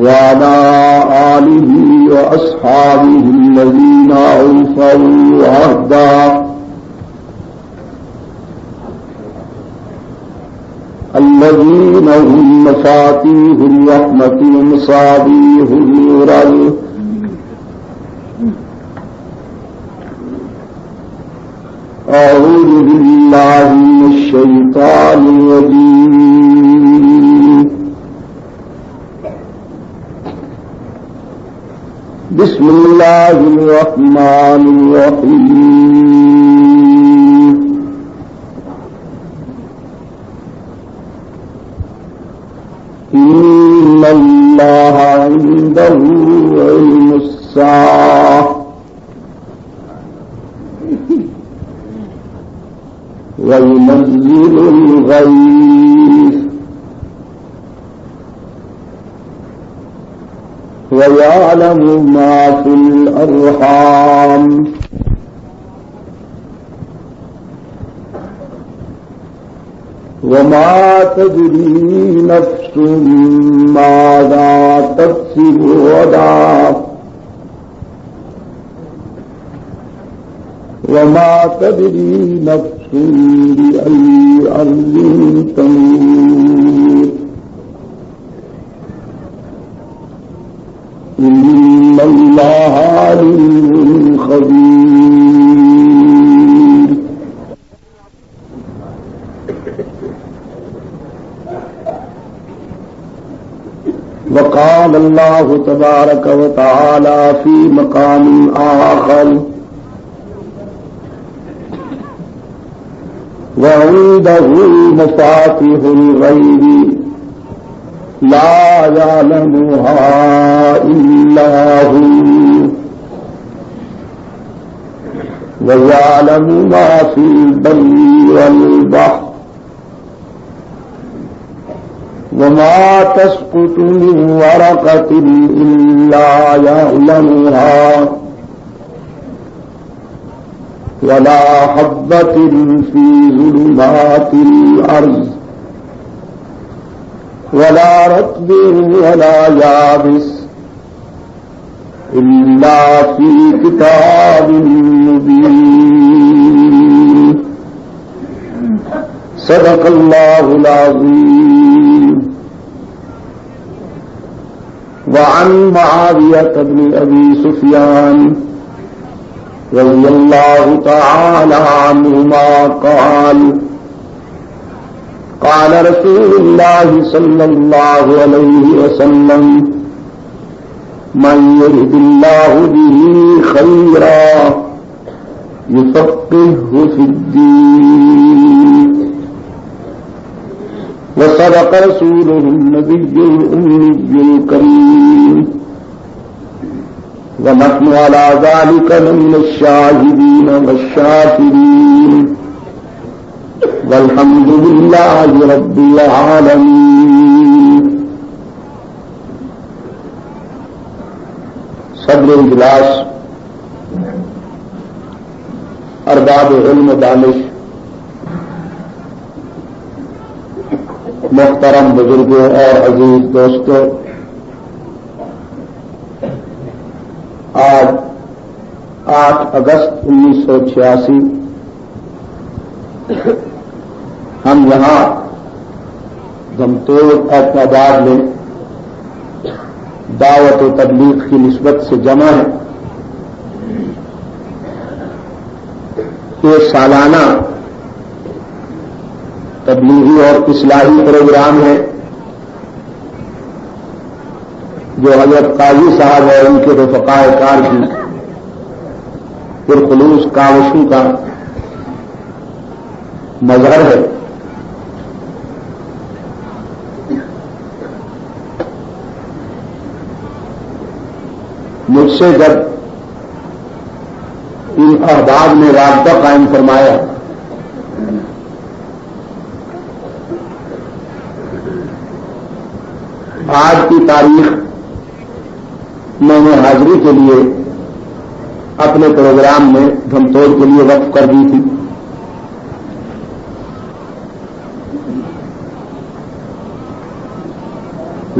وعلى آله وأصحابه الذين أوفوا عهدا الذين هم مفاتيح الرحمة ومصابيح النور. أعوذ بالله من الشيطان الرجيم. بسم الله الرحمن الرحيم. إن الله عنده علم الساعة وينزل الغيث ويعلم ما في الأرحام وما تدري نفس ماذا تكسب غدا وما تدري نفس بأي أرض تموت. إن الله عليم خبير. وقال الله تبارك وتعالى في مقام آخر وعنده مفاتيح الغيب لا يعلمها إلا هو ويعلم ما في البر والبحر وما تسقط من ورقة إلا يعلمها ولا حبة في ظلمات الأرض ولا رطب ولا يابس إلا في كتاب مبين. صدق الله العظيم. وعن معاوية بن أبي سفيان رضي الله تعالى عنهما قال قال رسول الله صلى الله عليه وسلم من يرد الله به خيرا يفقهه في الدين. وصدق رسوله النبي الأمي الكريم ونحن على ذلك من الشاهدين والشاكرين والحمد لله رب العالمين. صدر اجلاس، ارباب علم و دانش، محترم بزرگوں اور عزیز دوستوں، آج 8 اگست 1986 ہم یہاں دھمتوڑ احمد آباد میں دعوت و تبلیغ کی نسبت سے جمع ہیں. یہ سالانہ تبلیغی اور اصلاحی پروگرام ہے جو حضرت قاضی صاحب اور ان کے رفقاء کار کی پرخلوص کاوشوں کا مظہر ہے. مجھ سے جب ان احباب نے رابطہ قائم فرمایا آج کی تاریخ میں نے حاضری کے لیے اپنے پروگرام میں دھمتوڑ کے لیے وقف کر دی تھی.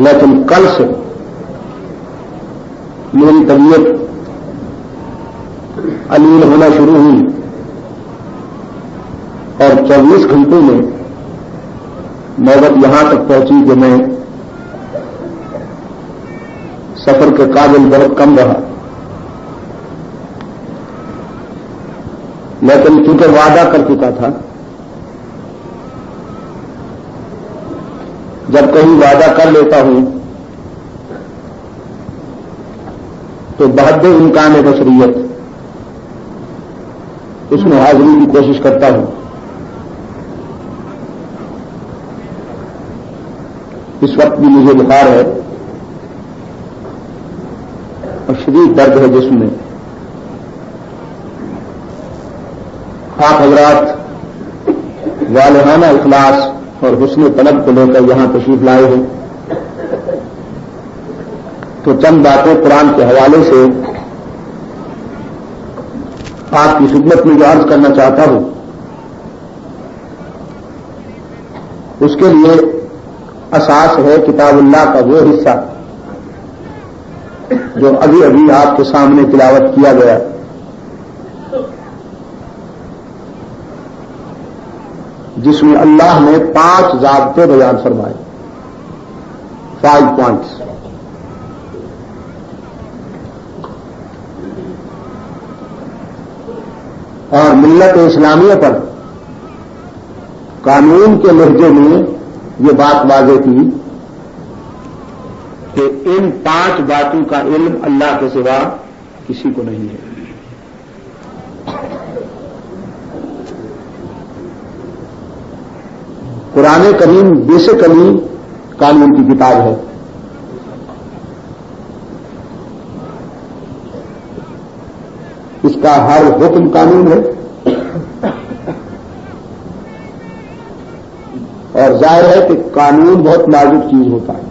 لیکن کل سے میری طبیعت علیل ہونا شروع ہوئی اور 24 گھنٹوں میں نوبت یہاں تک پہنچی کہ میں سفر کے قابل بہت کم رہا، لیکن چونکہ وعدہ کر چکا تھا، جب کہیں وعدہ کر لیتا ہوں تو بحد امکان بشریت اس میں حاضری کی کوشش کرتا ہوں۔ اس وقت بھی مجھے بخار ہے اور شدید درد ہے جسم میں۔ آپ حضرات والہانہ اخلاص اور حسن طلب کو لے کر یہاں تشریف لائے ہیں، تو چند باتیں قرآن کے حوالے سے آپ کی خدمت میں جو عرض کرنا چاہتا ہوں، اس کے لیے اساس ہے کتاب اللہ کا وہ حصہ جو ابھی ابھی آپ کے سامنے تلاوت کیا گیا، جس میں اللہ نے 5 ضابطے بیان فرمائے، 5 پوائنٹس۔ اور ملت اسلامیہ پر قانون کے لہجے میں یہ بات واضح تھی کہ ان 5 باتوں کا علم اللہ کے سوا کسی کو نہیں ہے۔ قرآن کریم بیسیکلی قانون کی کتاب ہے۔ اس کا ہر حکم قانون ہے، اور ظاہر ہے کہ قانون بہت نازک چیز ہوتا ہے۔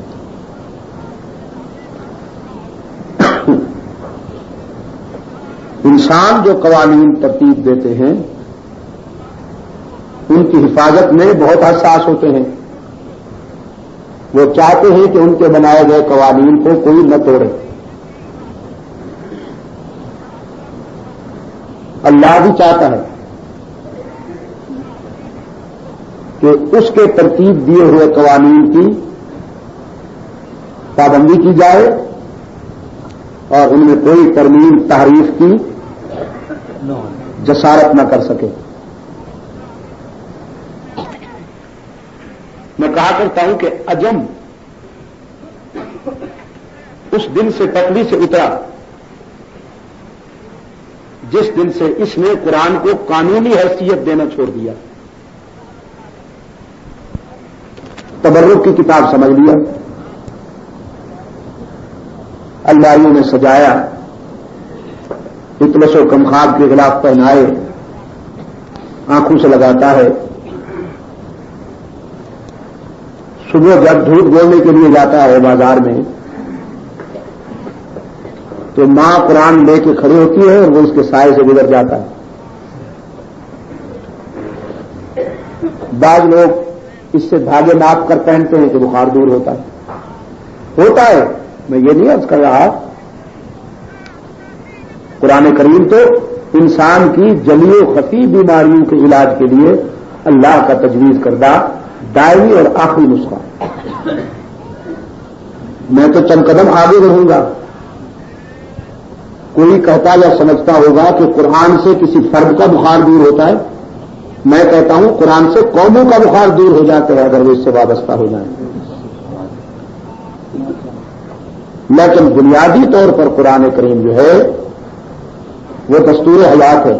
انسان جو قوانین ترتیب دیتے ہیں ان کی حفاظت میں بہت حساس ہوتے ہیں، وہ چاہتے ہیں کہ ان کے بنائے گئے قوانین کو کوئی نہ توڑے۔ اللہ بھی چاہتا ہے کہ اس کے ترتیب دیے ہوئے قوانین کی پابندی کی جائے اور ان میں کوئی ترمیم تحریف کی جسارت نہ کر سکے۔ میں کہا کرتا ہوں کہ عجم اس دن سے پٹری سے اترا جس دن سے اس نے قرآن کو قانونی حیثیت دینا چھوڑ دیا، تبرک کی کتاب سمجھ لیا، اللہ نے سجایا، اطلس و کمخاب کے خلاف پہنائے، آنکھوں سے لگاتا ہے، صبح جب دھوپ بولنے کے لیے جاتا ہے بازار میں تو ماں قرآن لے کے کھڑی ہوتی ہے اور وہ اس کے سائے سے گزر جاتا ہے۔ بعض لوگ اس سے دھاگے ناپ کر پہنتے ہیں کہ بخار دور ہوتا ہے، میں یہ نہیں عرض کر رہا۔ قرآن کریم تو انسان کی جلی و خفی بیماریوں کے علاج کے لیے اللہ کا تجویز کردہ دائمی اور آخری نسخہ۔ میں تو چند قدم آگے رہوں گا۔ کوئی کہتا یا سمجھتا ہوگا کہ قرآن سے کسی فرد کا بخار دور ہوتا ہے، میں کہتا ہوں قرآن سے قوموں کا بخار دور ہو جاتا ہے اگر وہ اس سے وابستہ ہو جائیں۔ لیکن بنیادی طور پر قرآن کریم جو ہے وہ دستور حیات ہے،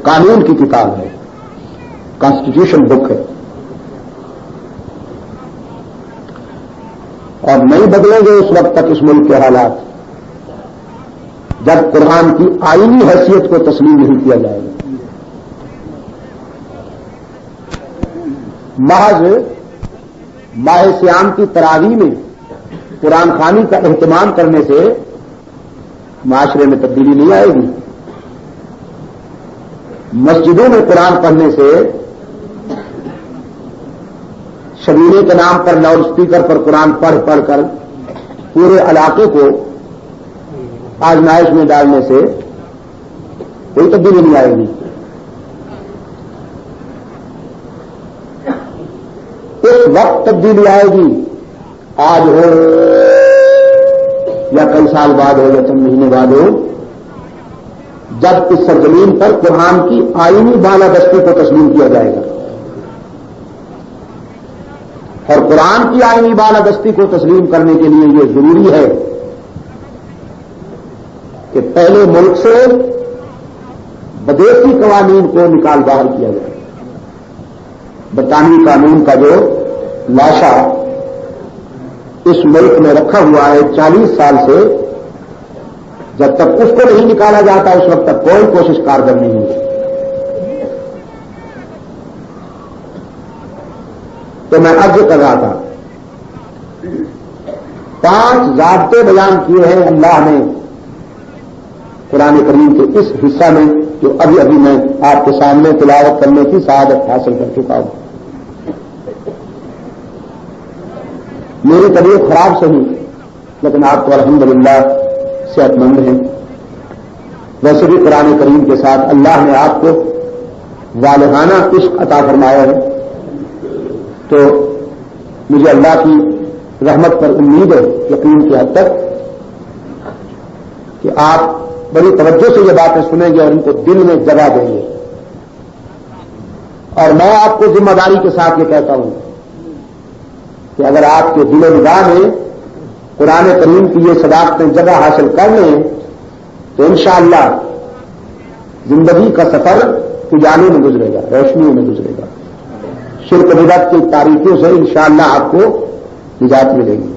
قانون کی کتاب ہے، کانسٹیٹیوشن بک ہے، اور نہیں بدلیں گے اس وقت تک اس ملک کے حالات جب قرآن کی آئینی حیثیت کو تسلیم نہیں کیا جائے گا۔ محض ماہ سیام کی تراویح میں قرآن خوانی کا اہتمام کرنے سے معاشرے میں تبدیلی نہیں آئے گی۔ مسجدوں میں قرآن پڑھنے سے شبینے کے نام پر لاؤڈ اسپیکر پر قرآن پڑھ پڑھ کر پورے علاقے کو آزمائش میں ڈالنے سے کوئی تبدیلی نہیں آئے گی. اس وقت تبدیلی آئے گی، آج ہو یا کئی سال بعد ہو یا چند مہینے بعد ہو، جب اس سرزمین پر قرآن کی آئینی بالادستی کو تسلیم کیا جائے گا. اور قرآن کی آئینی بالادستی کو تسلیم کرنے کے لیے یہ ضروری ہے کہ پہلے ملک سے بدیسی قوانین کو نکال باہر کیا جائے. برطانوی قانون کا جو لاشا اس ملک میں رکھا ہوا ہے 40 سال سے، جب تک اس کو نہیں نکالا جاتا اس وقت تک کوئی کوشش کارگر نہیں ہوئی. تو میں عرض کر رہا تھا 5 ضابطے بیان کیے ہیں اللہ نے قرآن کریم کے اس حصہ میں، جو ابھی ابھی میں آپ کے سامنے تلاوت کرنے کی سعادت حاصل کر چکا ہوں. میری طبیعت خراب سے ہی، لیکن آپ تو الحمدللہ صحت مند ہیں. ویسے بھی قرآن کریم کے ساتھ اللہ نے آپ کو والہانہ عشق عطا فرمایا ہے، تو مجھے اللہ کی رحمت پر امید ہے یقین کی حد تک کہ آپ بڑی توجہ سے یہ باتیں سنیں گے اور ان کو دل میں جگہ دیں گے. اور میں آپ کو ذمہ داری کے ساتھ یہ کہتا ہوں کہ اگر آپ کے دل و نگاہ میں قرآن کریم کی یہ صداقتیں جگہ حاصل کر لیں تو انشاءاللہ زندگی کا سفر اجالے میں گزرے گا، روشنیوں میں گزرے گا. شرک بدعت کی تاریخیوں سے انشاءاللہ آپ کو نجات ملے گی.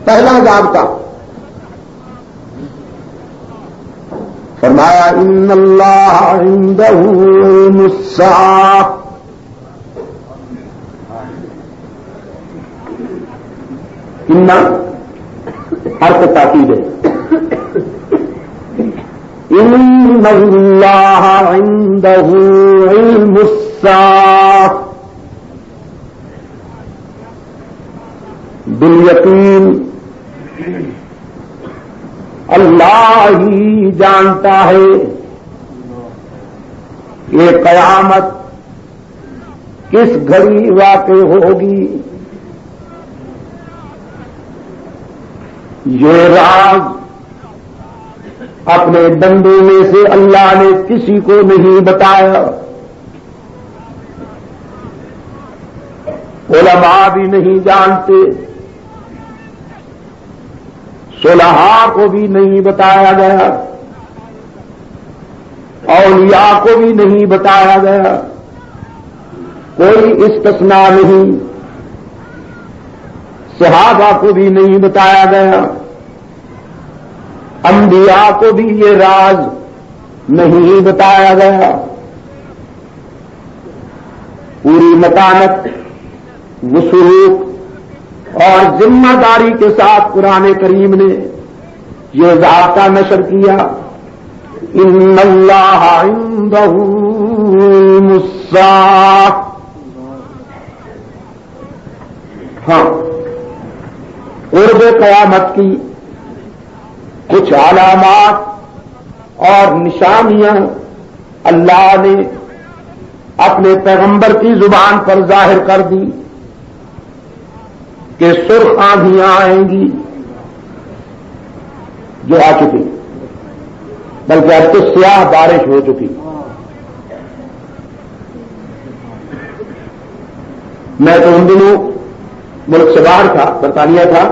پہلا ضابطہ فرمایا ان اللہ عندہ علم الساعہ. ان حرف تاکید ہے. ان اللہ عندہ علم الساعہ بالیقین اللہ ہی جانتا ہے کہ قیامت کس گھڑی واقع ہوگی. یہ راز اپنے بندوں میں سے اللہ نے کسی کو نہیں بتایا، علماء بھی نہیں جانتے، صلحاء کو بھی نہیں بتایا گیا، اولیاء کو بھی نہیں بتایا گیا، کوئی استثناء نہیں. صحابہ کو بھی نہیں بتایا گیا، انبیاء کو بھی یہ راز نہیں بتایا گیا. پوری متانت، وثوق اور ذمہ داری کے ساتھ قرآن کریم نے یہ ضابطہ نشر کیا ان اللہ عندہ علم الساعہ. ہاں، قرب قیامت کی کچھ علامات اور نشانیاں اللہ نے اپنے پیغمبر کی زبان پر ظاہر کر دی کہ سرخ آندھیاں آئیں گی، جو آ چکی، بلکہ اب تو سیاہ بارش ہو چکی. میں تو ان دنوں ملک سے باہر تھا، برطانیہ تھا.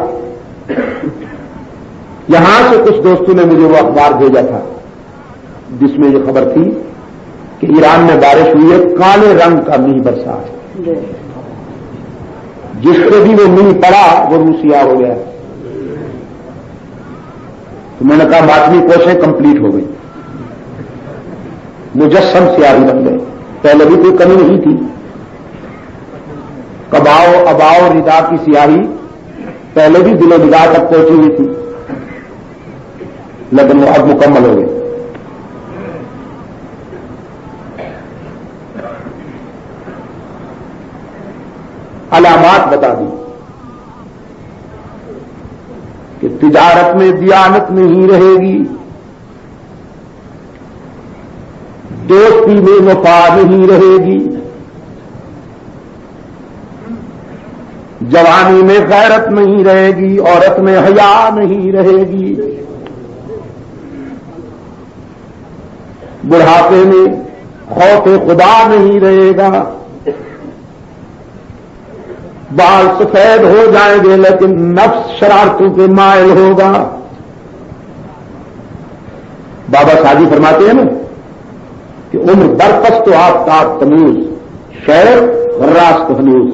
یہاں سے کچھ دوستوں نے مجھے وہ اخبار بھیجا تھا جس میں یہ خبر تھی کہ ایران میں بارش ہوئی ہے، کالے رنگ کا میہ برسا ہے، جس سے بھی وہ میہ پڑا وہ روسیا ہو گیا. تو میں نے کہا باطنی کوششیں کمپلیٹ ہو گئی، مجسم سیاہی بن گئے. پہلے بھی کوئی کمی نہیں تھی، کباؤ اباؤ ردا کی سیاہی پہلے بھی دل و نگاہ تک پہنچی ہوئی تھی، لیکن وہ اب مکمل ہو گئی. علامات بتا دی کہ تجارت میں دیانت نہیں رہے گی، دوستی میں وفا نہیں رہے گی، جوانی میں غیرت نہیں رہے گی، عورت میں حیا نہیں رہے گی، بڑھاپے میں خوف خدا نہیں رہے گا، بال سفید ہو جائیں گے لیکن نفس شرارتوں کے مائل ہوگا۔ بابا ساجی فرماتے ہیں نا کہ عمر برکس تو آفتاب تموز، شعر راست ہنوز۔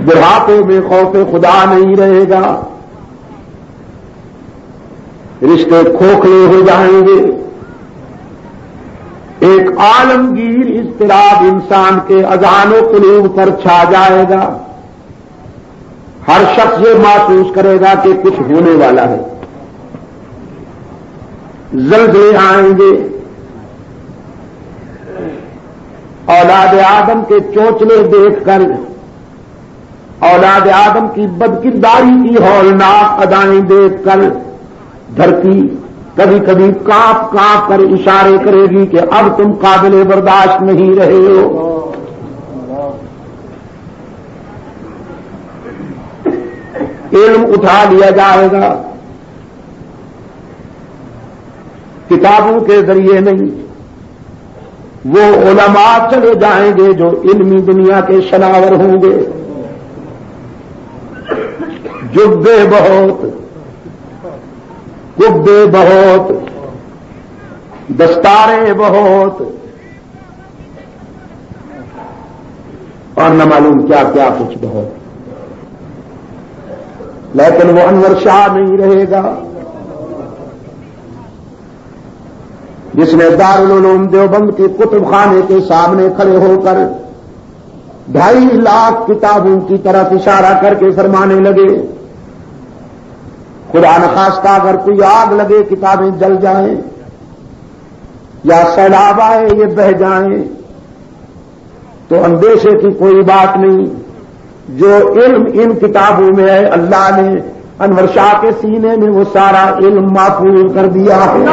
بڑھاپے میں خوف خدا نہیں رہے گا، رشتے کھوکھلے ہو جائیں گے، ایک عالمگیر اضطراب انسان کے اذہان و قلوب پر چھا جائے گا، ہر شخص یہ محسوس کرے گا کہ کچھ ہونے والا ہے، زلزلے آئیں گے، اولاد آدم کے چوچلے دیکھ کر، اولاد آدم کی بدکرداری کی ہولناک ادائیں دیکھ کر دھرتی کبھی کبھی کانپ کانپ کر اشارے کرے گی کہ اب تم قابل برداشت نہیں رہے ہو۔ علم اٹھا لیا جائے گا، کتابوں کے ذریعے نہیں، وہ علماء چلے جائیں گے جو علمی دنیا کے شناور ہوں گے، جبے بہت، کبے بہت، دستاریں بہت، اور نہ معلوم کیا کیا کچھ بہت، لیکن وہ انور شاہ نہیں رہے گا جس نے دارالعلوم دیوبند کے کتب خانے کے سامنے کھڑے ہو کر 2.5 لاکھ کتابوں کی طرف اشارہ کر کے فرمانے لگے خدا نخواستہ اگر کوئی آگ لگے کتابیں جل جائیں یا سیلاب آئے یہ بہہ جائیں تو اندیشے کی کوئی بات نہیں، جو علم ان کتابوں میں ہے اللہ نے انور شاہ کے سینے میں وہ سارا علم محفوظ کر دیا ہے۔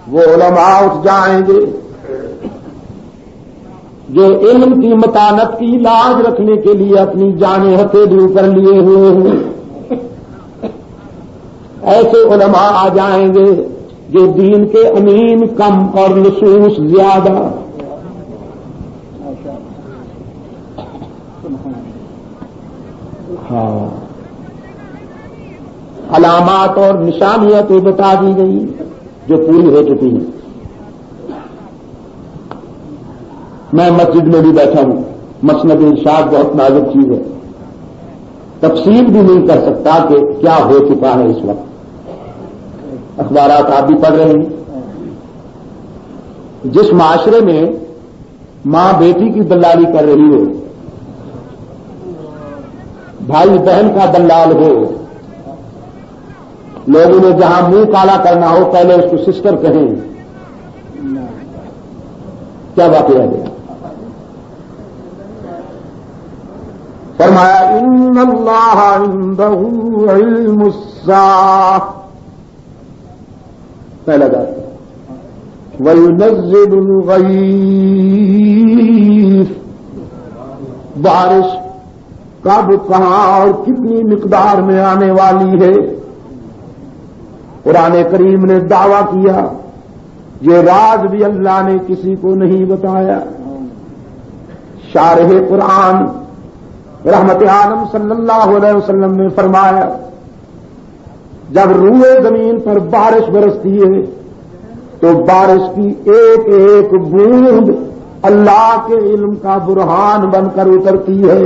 وہ علماء اٹھ جائیں گے جو علم کی متانت کی لاج رکھنے کے لیے اپنی جانیں ہتھیلی پر لیے ہوئے ہیں، ایسے علماء آ جائیں گے جو دین کے امین کم اور نصوص زیادہ۔ ہاں، علامات اور نشانیاں تو بتا دی گئی جو پوری ہو چکی ہیں۔ میں مسجد میں بھی بیٹھا ہوں، مسند ارشاد بہت نازک چیز ہے، تفصیل بھی نہیں کر سکتا کہ کیا ہو چکا ہے اس وقت، اخبارات آپ بھی پڑھ رہے ہیں۔ جس معاشرے میں ماں بیٹی کی دلالی کر رہی ہو، بھائی بہن کا دلال ہو، لوگوں نے جہاں منہ کالا کرنا ہو پہلے اس کو سسٹر کہیں، کیا واقعہ ہے؟ فرمایا ان اللہ عنده علم الساعہ، پہلا بات، وَيُنَزِّلُ الْغَيْثَ، بارش کب کہاں اور کتنی مقدار میں آنے والی ہے۔ قرآن کریم نے دعویٰ کیا یہ راز بھی اللہ نے کسی کو نہیں بتایا۔ شارح قرآن رحمت عالم صلی اللہ علیہ وسلم نے فرمایا جب روئے زمین پر بارش برستی ہے تو بارش کی ایک ایک بوند اللہ کے علم کا برہان بن کر اترتی ہے،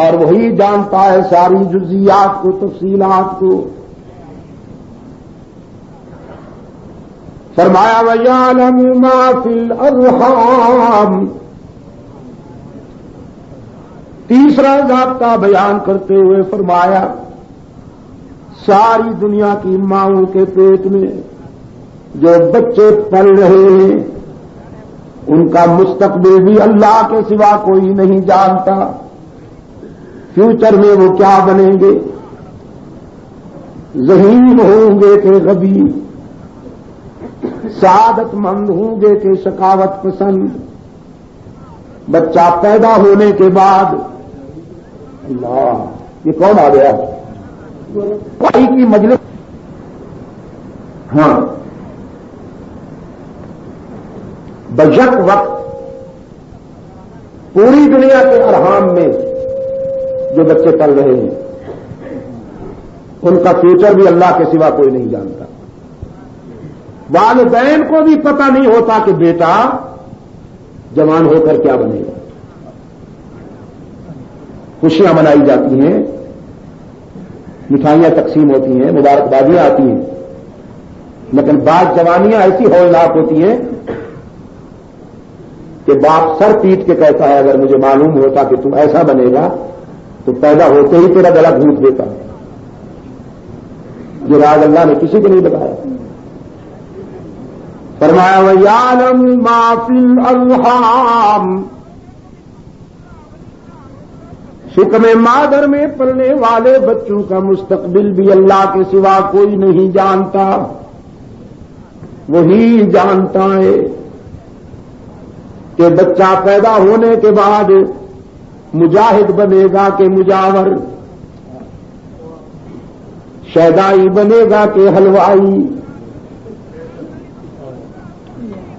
اور وہی جانتا ہے ساری جزیات کو، تفصیلات کو۔ فرمایا وَيَعْلَمُ مَا فِي الْأَرْحَامِ، تیسرا ضابطہ بیان کرتے ہوئے فرمایا ساری دنیا کی ماؤں کے پیٹ میں جو بچے پل رہے ہیں ان کا مستقبل بھی اللہ کے سوا کوئی نہیں جانتا. فیوچر میں وہ کیا بنیں گے, ذہین ہوں گے کہ غبی, سعادت مند ہوں گے کہ شقاوت پسند. بچہ پیدا ہونے کے بعد اللہ یہ کون آ گیا کوئی کی مجلس. ہاں بجٹ وقت پوری دنیا کے ارحام میں جو بچے پل رہے ہیں ان کا فیوچر بھی اللہ کے سوا کوئی نہیں جانتا. والدین کو بھی پتہ نہیں ہوتا کہ بیٹا جوان ہو کر کیا بنے گا. خوشیاں منائی جاتی ہیں, مٹھائیاں تقسیم ہوتی ہیں, مبارکبادیاں آتی ہیں, لیکن بعض جوانیاں ایسی ہولناک ہوتی ہیں کہ باپ سر پیٹ کے کہتا ہے اگر مجھے معلوم ہوتا کہ تم ایسا بنے گا تو پیدا ہوتے ہی تیرا گلا گھونٹ دیتا. یہ راز اللہ نے کسی کو نہیں بتایا. فرمایا وَيَعْلَمُ مَا فِي الْأَرْحَامِ, شکم مادر میں پلنے والے بچوں کا مستقبل بھی اللہ کے سوا کوئی نہیں جانتا, وہی جانتا ہے کہ بچہ پیدا ہونے کے بعد مجاہد بنے گا کہ مجاور, شیدائی بنے گا کہ حلوائی,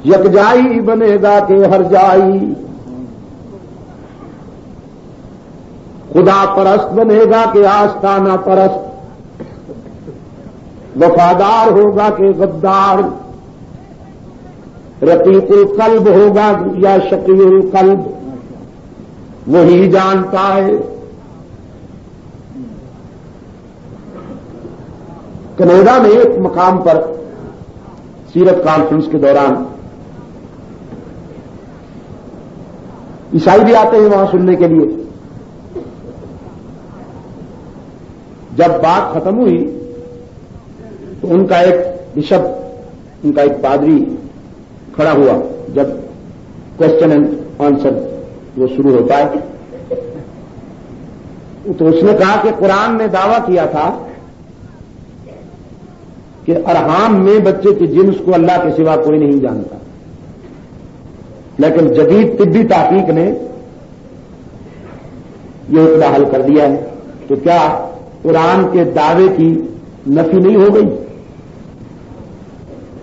یکجائی بنے گا کہ ہرجائی, خدا پرست بنے گا کہ آستانہ پرست, وفادار ہوگا کہ غدار, رقیق القلب ہوگا یا شقی القلب, وہی جانتا ہے. کینیڈا میں ایک مقام پر سیرت کانفرنس کے دوران عیسائی بھی آتے ہیں وہاں سننے کے لیے. جب بات ختم ہوئی تو ان کا ایک بشپ, ان کا ایک پادری کھڑا ہوا جب کوشچن اینڈ آنسر وہ شروع ہوتا ہے تو اس نے کہا کہ قرآن نے دعویٰ کیا تھا کہ ارحام میں بچے کی جنس کو اللہ کے سوا کوئی نہیں جانتا, لیکن جدید طبی تحقیق نے یہ اتنا حل کر دیا ہے. تو کیا قرآن کے دعوے کی نفی نہیں ہو گئی؟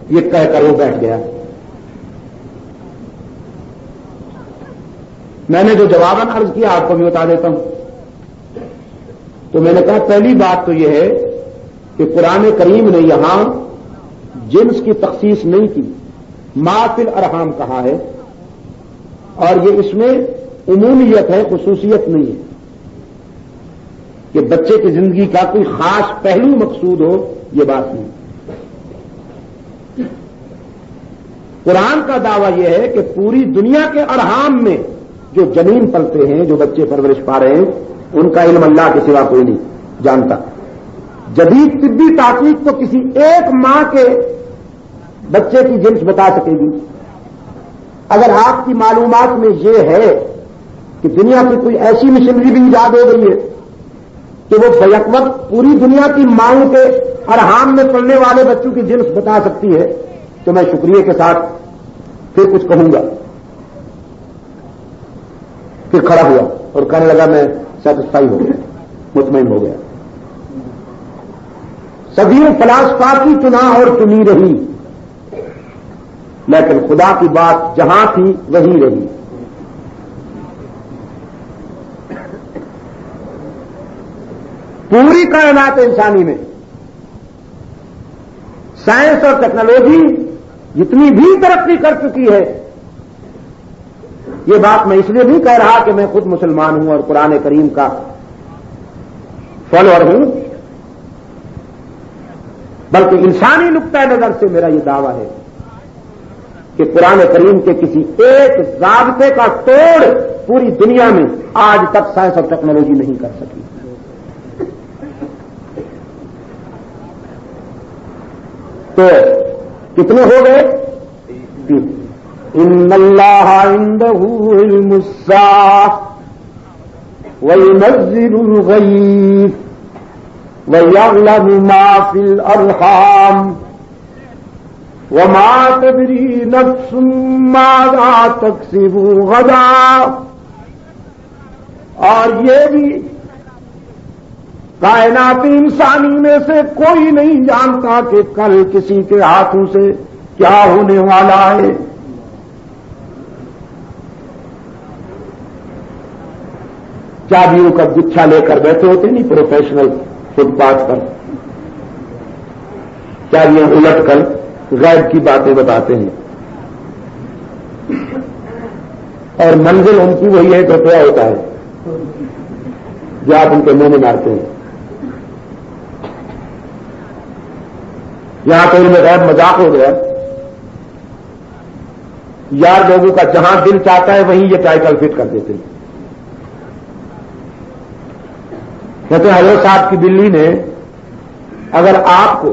یہ کہہ کر وہ بیٹھ گیا. میں نے جو جواباً عرض کیا آپ کو بھی بتا دیتا ہوں. تو میں نے کہا پہلی بات تو یہ ہے کہ قرآن کریم نے یہاں جنس کی تخصیص نہیں کی, ما فی الارحام کہا ہے, اور یہ اس میں عمومیت ہے, خصوصیت نہیں ہے کہ بچے کی زندگی کا کوئی خاص پہلو مقصود ہو, یہ بات نہیں. قرآن کا دعویٰ یہ ہے کہ پوری دنیا کے ارحام میں جو جنین پلتے ہیں, جو بچے پرورش پا رہے ہیں, ان کا علم اللہ کے سوا کوئی نہیں جانتا. جدید طبی تحقیق تو کسی ایک ماں کے بچے کی جنس بتا سکے گی. اگر آپ کی معلومات میں یہ ہے کہ دنیا کی کوئی ایسی مشنری بھی ایجاد ہو گئی ہے کہ وہ بیک وقت پوری دنیا کی ماؤں کے ارحام میں پڑنے والے بچوں کی جنس بتا سکتی ہے, تو میں شکریہ کے ساتھ پھر کچھ کہوں گا. پھر کھڑا ہوا اور کہنے لگا میں سیٹسفائی ہو گیا, مطمئن ہو گیا. صدیوں فلاسفہ کی چنا اور چنی رہی, لیکن خدا کی بات جہاں تھی وہی رہی. پوری کائنات انسانی میں سائنس اور ٹیکنالوجی جتنی بھی ترقی کر چکی ہے, یہ بات میں اس لیے نہیں کہہ رہا کہ میں خود مسلمان ہوں اور قرآن کریم کا فالوور ہوں, بلکہ انسانی نقطۂ نظر سے میرا یہ دعویٰ ہے کہ قرآن کریم کے کسی ایک ضابطے کا توڑ پوری دنیا میں آج تک سائنس اور ٹیکنالوجی نہیں کر سکی. تو کتنے ہو گئے؟ ان اللہ عنده علم الساعة وينزل الغيث ويعلم ما في الأرحام وما تدري نفس ماذا تكسب غدا. اور یہ بھی کائنات انسانی میں سے کوئی نہیں جانتا کہ کل کسی کے ہاتھوں سے کیا ہونے والا ہے. چابیوں کا گچھا لے کر بیٹھے ہوتے نہیں پروفیشنل فٹ پاتھ پر, چابیاں الٹ کر غیب کی باتیں بتاتے ہیں, اور منزل ان کی وہی ہے تو کیا ہوتا ہے جو آپ ان کے منہ میں مارتے ہیں. یہاں تو ان میں غیب مذاق ہو گیا. یار لوگوں کا جہاں دل چاہتا ہے وہیں یہ ٹائٹل فٹ کر دیتے ہیں. کہتے ہیں حضرت صاحب کی بلی نے اگر آپ کو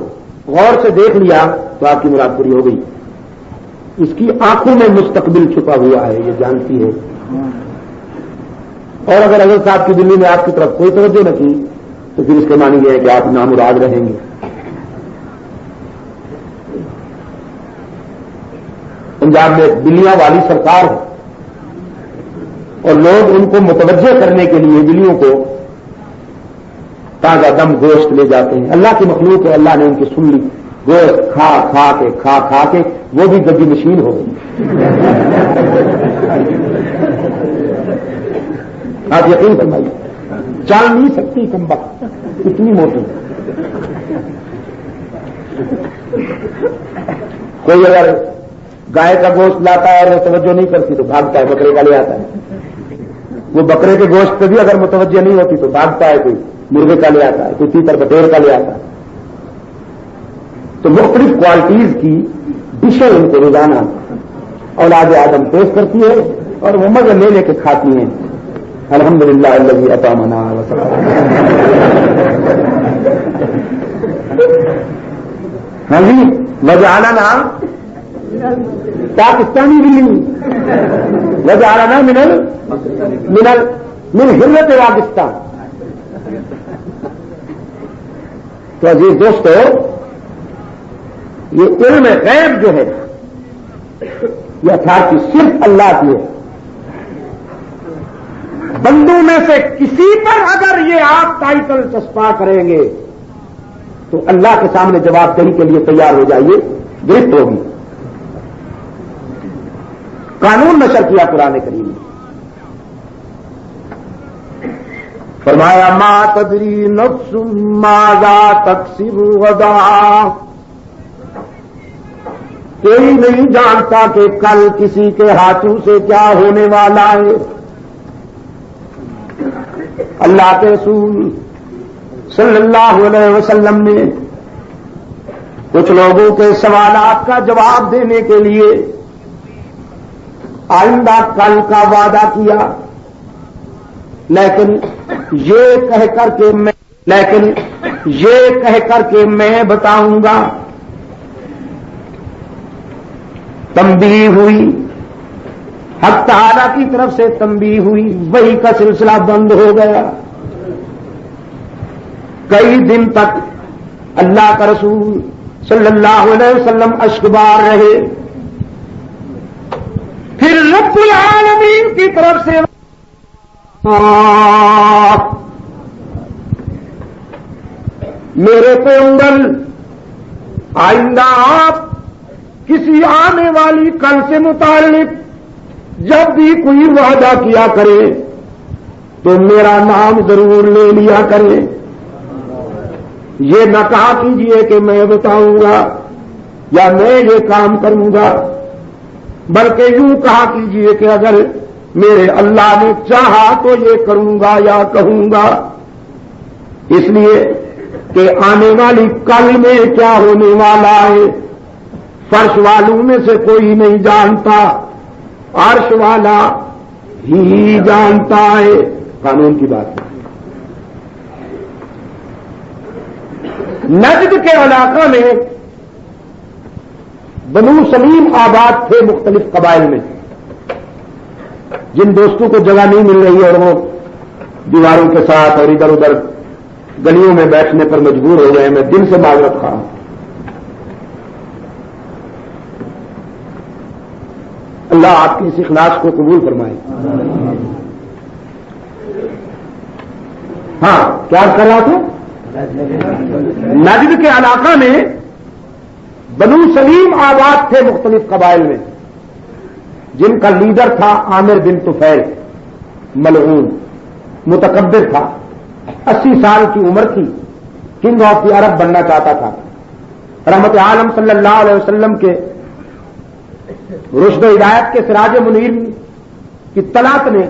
غور سے دیکھ لیا تو آپ کی مراد پوری ہو گئی. اس کی آنکھوں میں مستقبل چھپا ہوا ہے, یہ جانتی ہے. اور اگر حضرت صاحب کی بلی نے آپ کی طرف کوئی توجہ نہ کی تو پھر اس کے معنی یہ ہے کہ آپ نامراد رہیں گے. پنجاب میں ایک بلیاں والی سرکار ہے اور لوگ ان کو متوجہ کرنے کے لیے بلیوں کو تازہ دم گوشت لے جاتے ہیں. اللہ کی مخلوق ہے, اللہ نے ان کی سن لی. گوشت کھا کھا کے وہ بھی گدی مشین ہو گئی. آپ یقین فرمائیے, چل نہیں سکتی کمبخت, اتنی موٹی. کوئی اگر گائے کا گوشت لاتا ہے اور توجہ نہیں کرتی تو بھاگتا ہے, بکرے کا لے آتا ہے. وہ بکرے کے گوشت پہ بھی اگر متوجہ نہیں ہوتی تو بھاگتا ہے, کوئی مرغے کا لے آتا ہے, کوئی تیتر بٹیر کا لے آتا ہے. تو مختلف کوالٹیز کی ڈشیں ان کو روزانہ اولاد آدم پیش کرتی ہے اور وہ مزہ لے کے کھاتی ہیں. الحمدللہ الذی اطعمنا وسقانا. ہاں جی, وجعلنا پاکستانی بلی وجعلنا من حرۃ پاکستان. تو عزیز دوستو, یہ علم غیب جو ہے یہ اتھارٹی صرف اللہ کی ہے. بندوں میں سے کسی پر اگر یہ آپ ٹائٹل چسپا کریں گے تو اللہ کے سامنے جواب دہی کے لیے تیار ہو جائیے, گرفت ہوگی. قانون نشر کیا قرآن کریم نے, فرمایا ما تدری نفس ماذا تکسب غدا. کوئی نہیں جانتا کہ کل کسی کے ہاتھوں سے کیا ہونے والا ہے. اللہ کے رسول صلی اللہ علیہ وسلم نے کچھ لوگوں کے سوالات کا جواب دینے کے لیے آئندہ کل کا وعدہ کیا, لیکن یہ کہہ کر کے میں بتاؤں گا. تنبیہ ہوئی, حق تعالیٰ کی طرف سے تنبیہ ہوئی, وحی کا سلسلہ بند ہو گیا. کئی دن تک اللہ کا رسول صلی اللہ علیہ وسلم اشکبار رہے. پھر رب العالمین کی طرف سے میرے پیغمبر آئندہ آپ کسی آنے والی کل سے متعلق جب بھی کوئی وعدہ کیا کرے تو میرا نام ضرور لے لیا کرے. یہ نہ کہا کیجیے کہ میں بتاؤں گا یا میں یہ کام کروں گا, بلکہ یوں کہا کیجیے کہ اگر میرے اللہ نے چاہا تو یہ کروں گا یا کہوں گا. اس لیے کہ آنے والی کل میں کیا ہونے والا ہے فرش والوں میں سے کوئی نہیں جانتا, عرش والا ہی جانتا ہے، قانون کی بات ہے۔ نجد کے علاقہ میں بنو سلیم آباد تھے مختلف قبائل میں، جن دوستوں کو جگہ نہیں مل رہی اور وہ دیواروں کے ساتھ اور ادھر ادھر گلیوں میں بیٹھنے پر مجبور ہو گئے، میں دل سے معذرت خواہ ہوں۔ اللہ آپ کی اس اخلاص کو قبول فرمائے۔ ہاں، کیا کر رہا تھا؟ نجد کے علاقہ میں بنو سلیم آباد تھے مختلف قبائل میں، جن کا لیڈر تھا عامر بن طفیل، ملعون، متکبر تھا، 80 سال کی عمر تھی، کنگ آف دی عرب بننا چاہتا تھا۔ رحمت عالم صلی اللہ علیہ وسلم کے رشد و ہدایت کے سراج منیر کی طلعت نے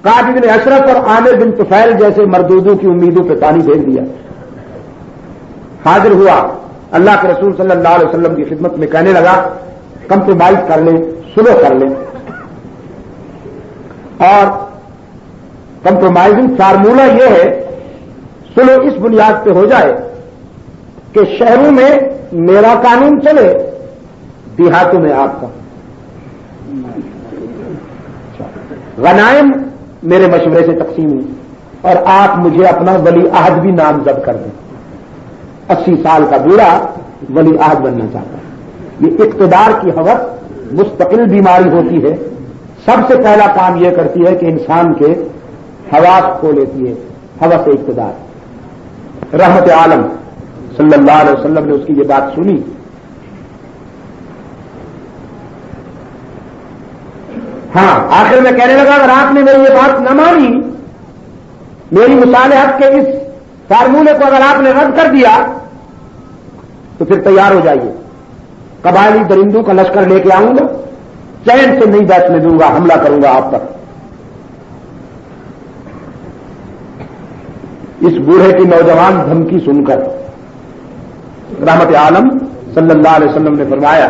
قاضی بن اشرف اور عامر بن طفیل جیسے مردودوں کی امیدوں پہ پانی پھیر دیا۔ حاضر ہوا، اللہ کے رسول صلی اللہ علیہ وسلم کی خدمت میں کہنے لگا کمپرومائز کر لیں، سلو کر لیں، اور کمپرومائزنگ فارمولہ یہ ہے، سلو اس بنیاد پہ ہو جائے کہ شہروں میں میرا قانون چلے، دیہاتوں میں آپ کا، غنائم میرے مشورے سے تقسیم ہوئی، اور آپ مجھے اپنا ولی عہد بھی نامزد کر دیں۔ 80 سال کا بوڑھا ولی عہد بننا چاہتا ہے۔ یہ اقتدار کی حوث مستقل بیماری ہوتی ہے، سب سے پہلا کام یہ کرتی ہے کہ انسان کے حواس کھو لیتی ہے، حوث اقتدار۔ رحمت عالم صلی اللہ علیہ وسلم نے اس کی یہ بات سنی، ہاں، آخر میں کہنے لگا اگر آپ نے میری یہ بات نہ مانی، میری مصالحت کے اس فارمولے کو اگر آپ نے رد کر دیا تو پھر تیار ہو جائیے، قبائلی درندوں کا لشکر لے کے آؤں گا، چین سے نہیں بیٹھنے دوں گا، حملہ کروں گا آپ پر۔ اس بوڑھے کی نوجوان دھمکی سن کر رحمت عالم صلی اللہ علیہ وسلم نے فرمایا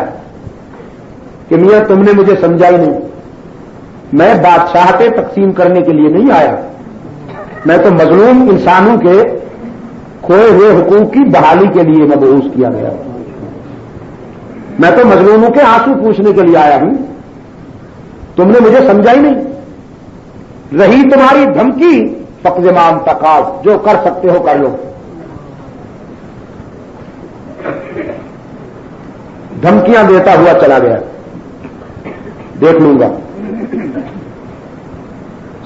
کہ میاں تم نے مجھے سمجھا ہی نہیں، میں بادشاہتیں تقسیم کرنے کے لیے نہیں آیا، میں تو مظلوم انسانوں کے کھوئے ہوئے حقوق کی بحالی کے لیے مبعوث کیا گیا، میں تو مظلوموں کے آنسو پوچھنے کے لیے آیا ہوں، تم نے مجھے سمجھا ہی نہیں۔ رہی تمہاری دھمکی فقد مام تقاض، جو کر سکتے ہو کر لو۔ دھمکیاں دیتا ہوا چلا گیا، دیکھ لوں گا،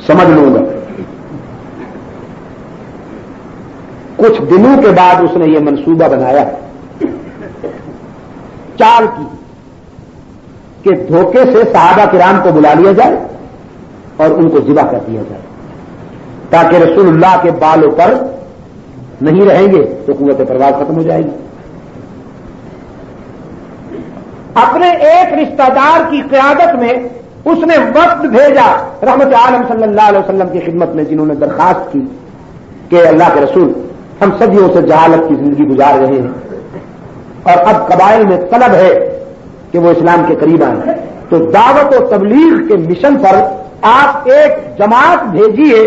سمجھ لوں گا۔ کچھ دنوں کے بعد اس نے یہ منصوبہ بنایا، چال کی کہ دھوکے سے صحابہ کرام کو بلا لیا جائے اور ان کو ذبح کر دیا جائے، تاکہ رسول اللہ کے بالوں پر نہیں رہیں گے تو قوت پرواز ختم ہو جائے گی۔ اپنے ایک رشتہ دار کی قیادت میں اس نے وقت بھیجا رحمت عالم صلی اللہ علیہ وسلم کی خدمت میں، جنہوں نے درخواست کی کہ اللہ کے رسول ہم صدیوں سے جہالت کی زندگی گزار رہے ہیں اور اب قبائل میں طلب ہے کہ وہ اسلام کے قریب آئیں، تو دعوت و تبلیغ کے مشن پر آپ ایک جماعت بھیجیے،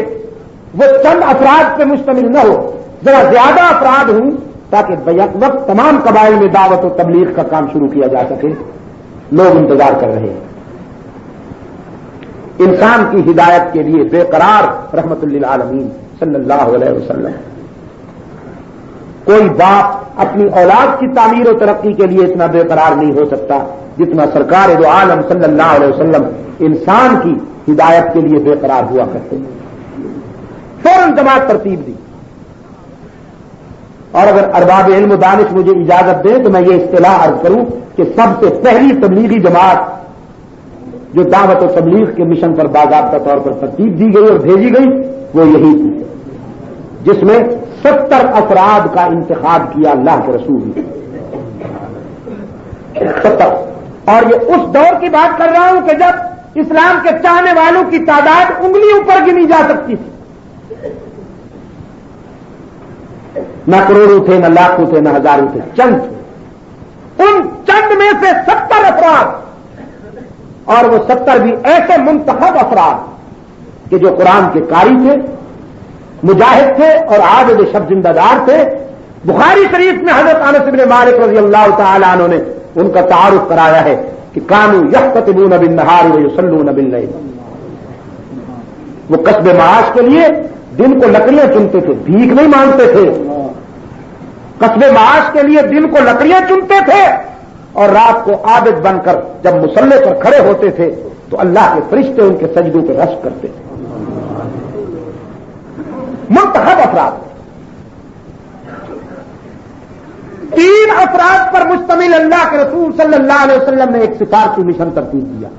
وہ چند افراد پہ مشتمل نہ ہو، ذرا زیادہ افراد ہوں تاکہ بیک وقت تمام قبائل میں دعوت و تبلیغ کا کام شروع کیا جا سکے۔ لوگ انتظار کر رہے ہیں۔ انسان کی ہدایت کے لیے بے قرار رحمت للعالمین صلی اللہ علیہ وسلم۔ کوئی باپ اپنی اولاد کی تعمیر و ترقی کے لیے اتنا بے قرار نہیں ہو سکتا جتنا سرکار دو عالم صلی اللہ علیہ وسلم انسان کی ہدایت کے لیے بے قرار ہوا کرتے ہیں۔ فوراً جماعت ترتیب دی، اور اگر ارباب علم و دانش مجھے اجازت دیں تو میں یہ اصطلاح عرض کروں کہ سب سے پہلی تبلیغی جماعت جو دعوت و تبلیغ کے مشن پر باضابطہ طور پر ترتیب دی گئی اور بھیجی گئی وہ یہی تھی، جس میں 70 افراد کا انتخاب کیا اللہ کے رسول نے۔ 70، اور یہ اس دور کی بات کر رہا ہوں کہ جب اسلام کے چاہنے والوں کی تعداد انگلیوں پر گنی جا سکتی تھی، نہ کروڑوں تھے، نہ لاکھوں تھے، نہ ہزاروں تھے، چند تھے۔ ان چند میں سے 70 افراد، اور وہ 70 بھی ایسے منتخب افراد کہ جو قرآن کے قاری تھے، مجاہد تھے اور عابد شب زندہ دار تھے. بخاری شریف میں حضرت انس بن مالک رضی اللہ تعالی عنہ نے ان کا تعارف کرایا ہے کہ کانوا یحتطبون بالنہار ویصلون باللیل. وہ کسب معاش کے لیے دن کو لکڑیاں چنتے تھے، بھیک نہیں مانگتے تھے. کسب معاش کے لیے دن کو لکڑیاں چنتے تھے اور رات کو عابد بن کر جب مصلے پر کھڑے ہوتے تھے تو اللہ کے فرشتے ان کے سجدوں پہ رشک کرتے تھے. منتخب افراد، 3 افراد پر مشتمل اللہ کے رسول صلی اللہ علیہ وسلم نے ایک سفارتی مشن ترتیب دیا.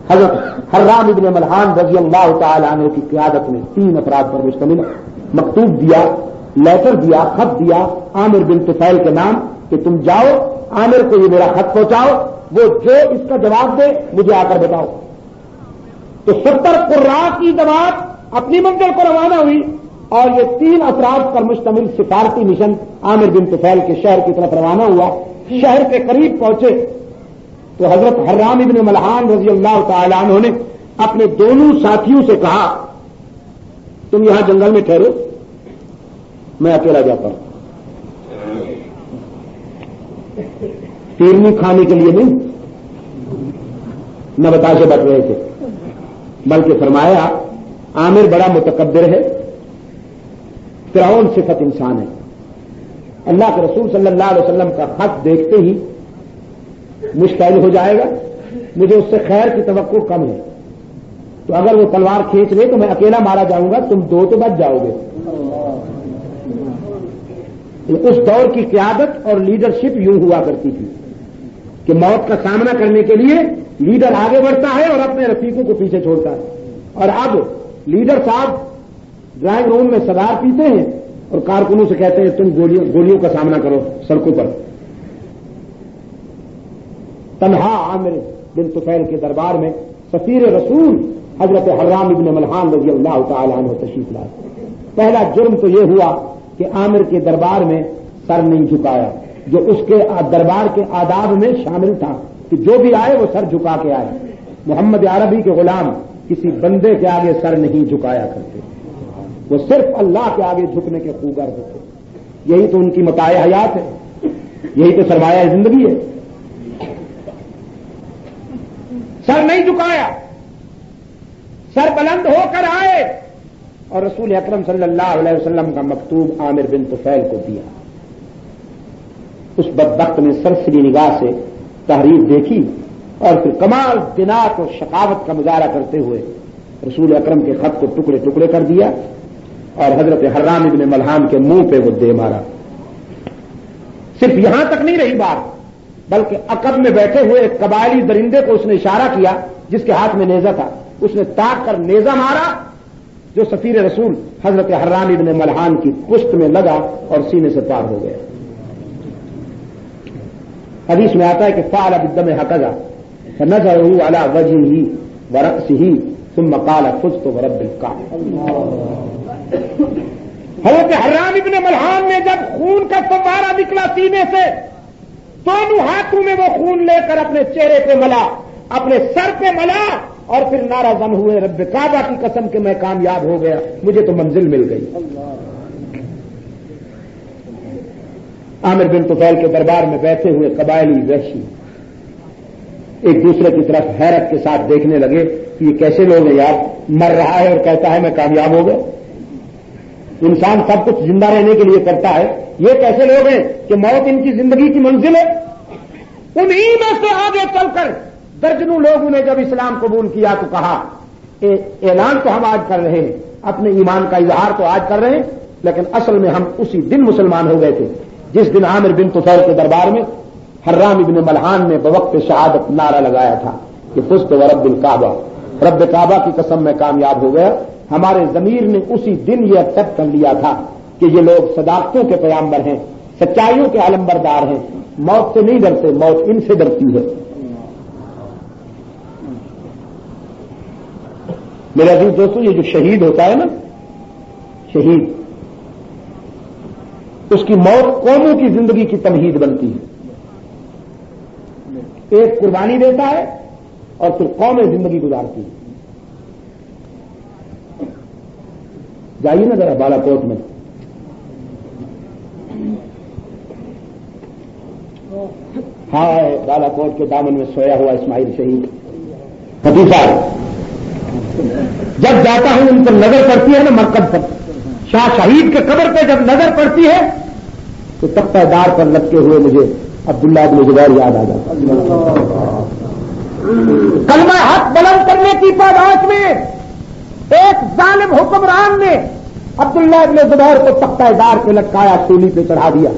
حضرت حرام ابن ملحان رضی اللہ تعالی عنہ کی قیادت میں 3 افراد پر مشتمل مکتوب دیا، لیٹر دیا، خط دیا عامر بن طفیل کے نام کہ تم جاؤ عامر کو یہ میرا خط پہنچاؤ، وہ جو اس کا جواب دے مجھے آ کر بتاؤ. تو 70 قراء کی جماعت اپنی منزل کو روانہ ہوئی اور یہ 3 افراد پر مشتمل سفارتی مشن عامر بن طفیل کے شہر کی طرف روانہ ہوا. شہر کے قریب پہنچے تو حضرت حرام ابن ملحان رضی اللہ تعالی عنہ نے اپنے دونوں ساتھیوں سے کہا تم یہاں جنگل میں ٹھہرو، میں اکیلا جاتا ہوں. تیرنی کھانے کے لیے نہیں، نہ بتاشے بٹ رہے تھے، بلکہ فرمایا عامر بڑا متکبر ہے، فرعون صفت انسان ہے. اللہ کے رسول صلی اللہ علیہ وسلم کا خط دیکھتے ہی مشکل ہو جائے گا، مجھے اس سے خیر کی توقع کم ہے. تو اگر وہ تلوار کھینچ لے تو میں اکیلا مارا جاؤں گا، تم 2 تو بچ جاؤ گے. اس دور کی قیادت اور لیڈرشپ یوں ہوا کرتی تھی کہ موت کا سامنا کرنے کے لیے لیڈر آگے بڑھتا ہے اور اپنے رفیقوں کو پیچھے چھوڑتا ہے. اور اب لیڈر صاحب ڈرائنگ روم میں سگار پیتے ہیں اور کارکنوں سے کہتے ہیں تم گولیوں کا سامنا کرو سڑکوں پر. تنہا عامر بن طفیل کے دربار میں سفیر رسول حضرت حرام ابن ملحان رضی اللہ تعالی عنہ تشریف لائے. پہلا جرم تو یہ ہوا کہ عامر کے دربار میں سر نہیں جھکایا، جو اس کے دربار کے آداب میں شامل تھا کہ جو بھی آئے وہ سر جھکا کے آئے. محمد عربی کے غلام کسی بندے کے آگے سر نہیں جھکایا کرتے، وہ صرف اللہ کے آگے جھکنے کے خوگر ہوتے. یہی تو ان کی متاع حیات ہے، یہی تو سرمایہ زندگی ہے. سر نہیں جھکایا، سر بلند ہو کر آئے اور رسول اکرم صلی اللہ علیہ وسلم کا مکتوب عامر بن طفیل کو دیا. اس بدبخت نے سرسری نگاہ سے تحریر دیکھی اور پھر کمال دنات اور شقاوت کا مظاہرہ کرتے ہوئے رسول اکرم کے خط کو ٹکڑے ٹکڑے کر دیا اور حضرت حرام ابن ملحان کے منہ پہ وہ دے مارا. صرف یہاں تک نہیں رہی بات، بلکہ عقب میں بیٹھے ہوئے ایک قبائلی درندے کو اس نے اشارہ کیا جس کے ہاتھ میں نیزہ تھا، اس نے تاک کر نیزہ مارا جو سفیر رسول حضرت حرام ابن ملحان کی پشت میں لگا اور سینے سے پار ہو گیا. حدیث میں آتا ہے کہ فعل بالدم هكذا فنزعه على وجهه ورأسه ثم قال فزت ورب الكعبة. حضرت حرام ابن ملحان نے جب خون کا فوارہ نکلا سینے سے، دونوں ہاتھوں میں وہ خون لے کر اپنے چہرے پہ ملا، اپنے سر پہ ملا اور پھر نعرہ زن ہوئے رب کعبہ کی قسم کہ میں کامیاب ہو گیا، مجھے تو منزل مل گئی. عامر بن طفیل کے دربار میں بیٹھے ہوئے قبائلی وحشی ایک دوسرے کی طرف حیرت کے ساتھ دیکھنے لگے کہ یہ کیسے لوگ ہیں یار، مر رہا ہے اور کہتا ہے میں کامیاب ہو گیا. انسان سب کچھ زندہ رہنے کے لیے کرتا ہے، یہ کیسے لوگ ہیں کہ موت ان کی زندگی کی منزل ہے. انہی میں سے آگے چل کر درجنوں لوگوں نے جب اسلام قبول کیا تو کہا اعلان تو ہم آج کر رہے ہیں، اپنے ایمان کا اظہار تو آج کر رہے ہیں، لیکن اصل میں ہم اسی دن مسلمان ہو گئے تھے جس دن عامر بن طفیل کے دربار میں حرام ابن ملحان نے بوقت شہادت نعرہ لگایا تھا کہ فزت ورب الکعبہ، رب کعبہ کی قسم میں کامیاب ہو گیا. ہمارے ضمیر نے اسی دن یہ ایکسپٹ کر لیا تھا کہ یہ لوگ صداقتوں کے پیامبر ہیں، سچائیوں کے علمبردار ہیں، موت سے نہیں ڈرتے، موت ان سے ڈرتی ہے. میرے عزیز دوستو، یہ جو شہید ہوتا ہے نا، شہید، اس کی موت قوموں کی زندگی کی تمہید بنتی ہے. ایک قربانی دیتا ہے اور پھر قومیں زندگی گزارتی ہے. جائیے نا ذرا بالا کوٹ میں، ہائے بالا کوٹ کے دامن میں سویا ہوا اسماعیل شہید حفیظہ، جب جاتا ہوں ان پر نظر پڑتی ہے نا مرکز پر، شاہ شہید کے قبر پہ جب نظر پڑتی ہے تو تختہ دار پر لٹکے ہوئے مجھے عبداللہ بن زبیر یاد آ جاتا۔ کلمہ حق بلند کرنے کی پاداش میں ایک ظالم حکمران نے عبداللہ بن زبیر کو تختہ دار پہ لٹکایا، سولی پہ چڑھا دیا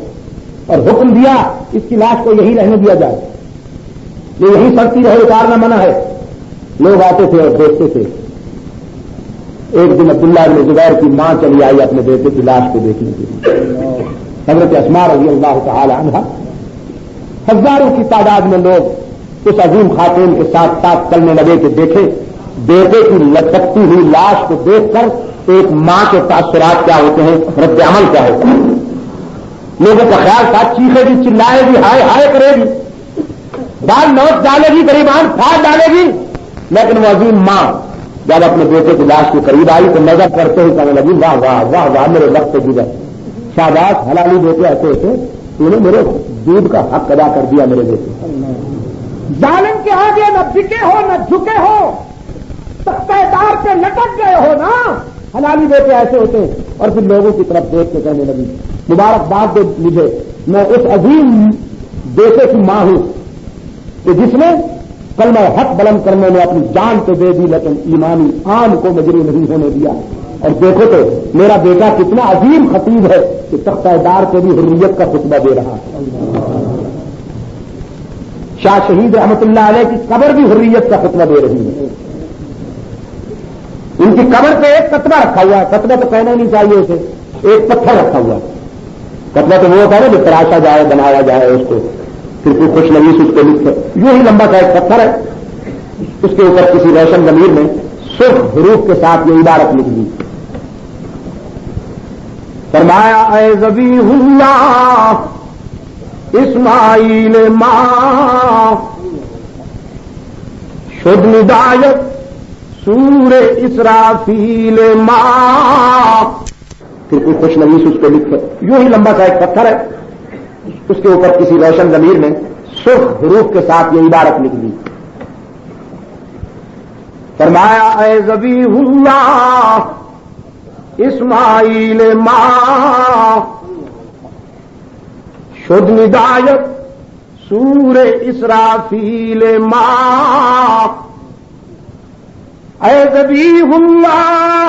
اور حکم دیا اس کی لاش کو یہی رہنے دیا جائے، یہ یہی سڑتی رہے، اتارنا منع ہے۔ لوگ آتے تھے اور دیکھتے تھے۔ ایک دن عبداللہ بن زبیر کی ماں چلی آئی اپنے بیٹے کی لاش کو دیکھنے کے لیے، حضرت اسماء رضی اللہ تعالی عنہا، ہزاروں کی تعداد میں لوگ اس عظیم خاتون کے ساتھ ساتھ چلنے لگے کہ دیکھیں بیٹے کی لٹکتی ہوئی لاش کو دیکھ کر ایک ماں کے تاثرات کیا ہوتے ہیں، رد عمل کیا ہوتا ہے۔ لوگوں کا خیال تھا چیخے گی، چلائے گی، ہائے ہائے کرے گی، دال نوٹ ڈالے گی، غریبان پھاڑ ڈالے گی، لیکن وہ عظیم ماں جب اپنے بیٹے کی لاش کے قریب آئی تو نظر کرتے ہی کہنے لگی واہ واہ واہ واہ میرے وقت گزر، شاباش حلالی بیٹے ایسے ایسے تو نے میرے دودھ کا حق ادا کر دیا میرے بیٹے۔ ظالم کے آگے نہ بکے ہو نہ جھکے ہو، تختہ دار پہ لٹک گئے ہو نا، حلالی بیٹے ایسے ہوتے ہیں۔ اور پھر لوگوں کی طرف دیکھ کے کہنے لگی مبارکباد دے مجھے، میں اس عظیم بیٹے کی ماں ہوں کہ جس نے کلمہ حق بلند کرنے میں اپنی جان تو دے دی لیکن ایمانی آن کو مجروح نہیں ہونے دیا۔ اور دیکھو تو میرا بیٹا کتنا عظیم خطیب ہے کہ تختہ دار سے بھی حریت کا خطبہ دے رہا ہے۔ شاہ شہید رحمت اللہ علیہ کی قبر بھی حریت کا خطبہ دے رہی ہے۔ ان کی قبر پہ ایک کتبہ رکھا ہوا ہے، کتبہ تو کہنا نہیں چاہیے اسے، ایک پتھر رکھا ہوا ہے۔ کتبہ تو وہ ہوتا ہے نا جو تراشا جائے، بنایا جائے اس کو، پھر کوئی خوش نویس اس کو لکھے، یوں ہی لمبا سا ایک پتھر ہے، اس کے اوپر کسی روشن ضمیر میں سرخ حروف کے ساتھ یہ عبارت لکھ دی، فرمایا اے ذبیح اللہ اسماعیل ماں شد ندایت سور اسرافیل ماں، پھر کوئی خوش نویس اس کو لکھے، یوں ہی لمبا سا ایک پتھر ہے، اس کے اوپر کسی روشن ضمیر میں سرخ حروف کے ساتھ یہ عبارت لکھ دی، فرمایا اے ذبیح اللہ اسماعیل ماں شد ندایت سور اسرافیل ماں، اے ذبیح اللہ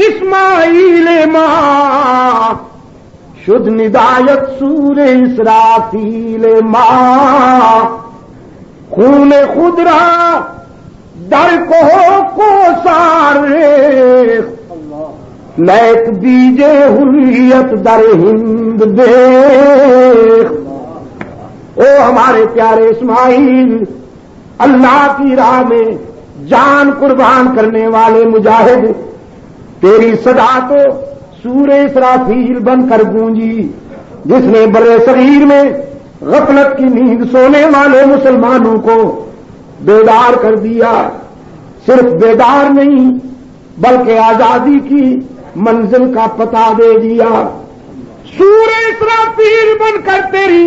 اسماعیل ماں شد ندایت سور اسرافیل ماں، خون خود را در کو سارے لیک دیجے حریت در ہند دیکھ۔ او ہمارے پیارے اسماعیل، اللہ کی راہ میں جان قربان کرنے والے مجاہد، تیری صدا تو سور اسرافیل بن کر گونجی، جس نے برے صغیر میں غفلت کی نیند سونے والے مسلمانوں کو بیدار کر دیا، صرف بیدار نہیں بلکہ آزادی کی منزل کا پتہ دے دیا۔ سور اسرافیل بن کر تیری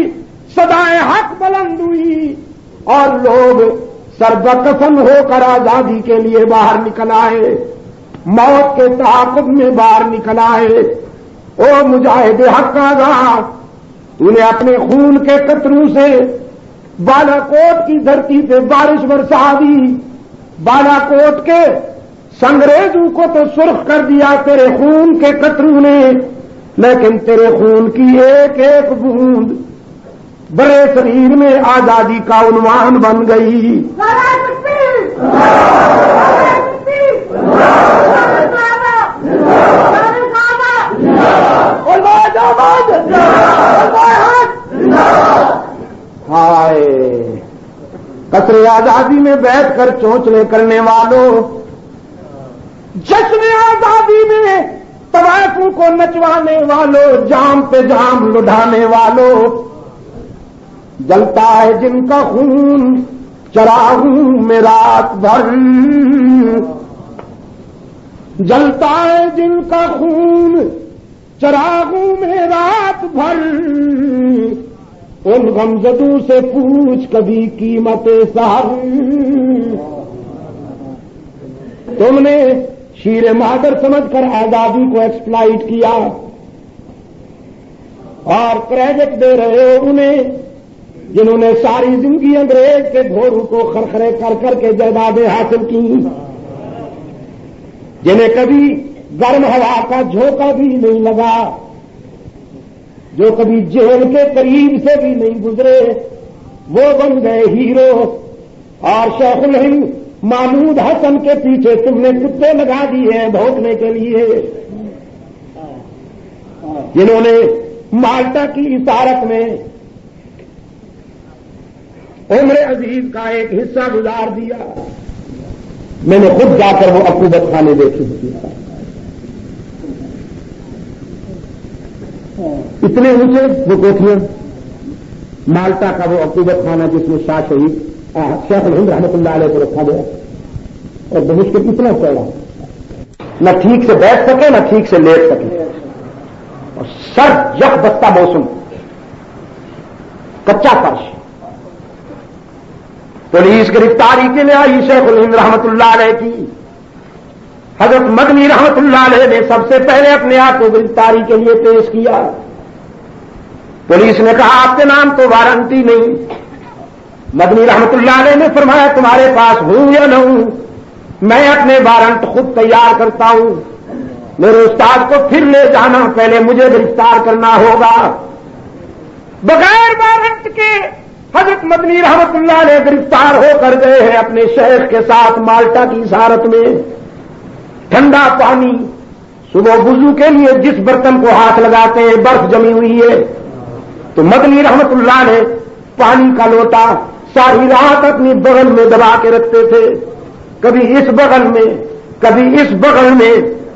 صدائے حق بلند ہوئی اور لوگ سربکفن ہو کر آزادی کے لیے باہر نکل آئے، موت کے تعاقب میں باہر نکل آئے۔ او مجاہد حق آزاد، تو نے اپنے خون کے قطروں سے بالا کوٹ کی دھرتی پہ بارش برسا دی، بالا کوٹ کے سنگریزوں کو تو سرخ کر دیا تیرے خون کے قطروں نے، لیکن تیرے خون کی ایک ایک بوند برے صغیر میں آزادی کا عنوان بن گئی۔ ہائے قصر آزادی میں بیٹھ کر چونچلے کرنے والوں، جشن آزادی میں طوائفوں کو نچوانے والوں، جام پہ جام لڑانے والوں، جلتا ہے جن کا خون چراغوں میں رات بھر، جلتا ہے جن کا خون چراغوں میں رات بھر، ان غمزدوں سے پوچھ کبھی قیمت سحر۔ تم نے شیر مادر سمجھ کر آزادی کو ایکسپلائٹ کیا اور کریڈٹ دے رہے ہو انہیں جنہوں نے ساری زندگی انگریز کے گھوڑوں کو خرخرے کر کر کے جائیدادیں حاصل کی، جنہیں کبھی گرم ہوا کا جھونکا بھی نہیں لگا، جو کبھی جیل کے قریب سے بھی نہیں گزرے، وہ بن گئے ہیرو۔ اور شیخ الہند محمود حسن کے پیچھے تم نے کتے لگا دیے ہیں بھونکنے کے لیے، جنہوں نے مالٹا کی اسارت میں عمر عزیز کا ایک حصہ گزار دیا۔ میں نے خود جا کر وہ عقوبت خانے دیکھی ہوتی، اتنے اونچے وہ کوٹھیاں، مالٹا کا وہ عقوبت خانہ جس میں شاہ شہید شیخ الہند رحمۃ اللہ علیہ کو رکھا گیا، اور بمشکل اتنا چوڑا، نہ ٹھیک سے بیٹھ سکے نہ ٹھیک سے لیٹ سکے، اور سرد یک بستہ موسم، کچا فرش۔ پولیس گرفتاری کے لیے آئی شیخ الہند رحمۃ اللہ علیہ کی، حضرت مدنی رحمۃ اللہ علیہ نے سب سے پہلے اپنے آپ کو گرفتاری کے لیے پیش کیا۔ پولیس نے کہا آپ کے نام تو وارنٹی نہیں۔ مدنی رحمۃ اللہ علیہ نے فرمایا تمہارے پاس ہوں یا نہ ہوں، میں اپنے وارنٹ خود تیار کرتا ہوں، میرے استاد کو پھر لے جانا، پہلے مجھے گرفتار کرنا ہوگا۔ بغیر وارنٹ کے حضرت مدنی رحمۃ اللہ علیہ گرفتار ہو کر گئے ہیں اپنے شیخ کے ساتھ مالٹا کی اسارت میں۔ ٹھنڈا پانی، صبح وضو کے لیے جس برتن کو ہاتھ لگاتے ہیں برف جمی ہوئی ہے، تو مدنی رحمۃ اللہ نے پانی کا لوٹا ساری رات اپنی بغل میں دبا کے رکھتے تھے، کبھی اس بغل میں کبھی اس بغل میں،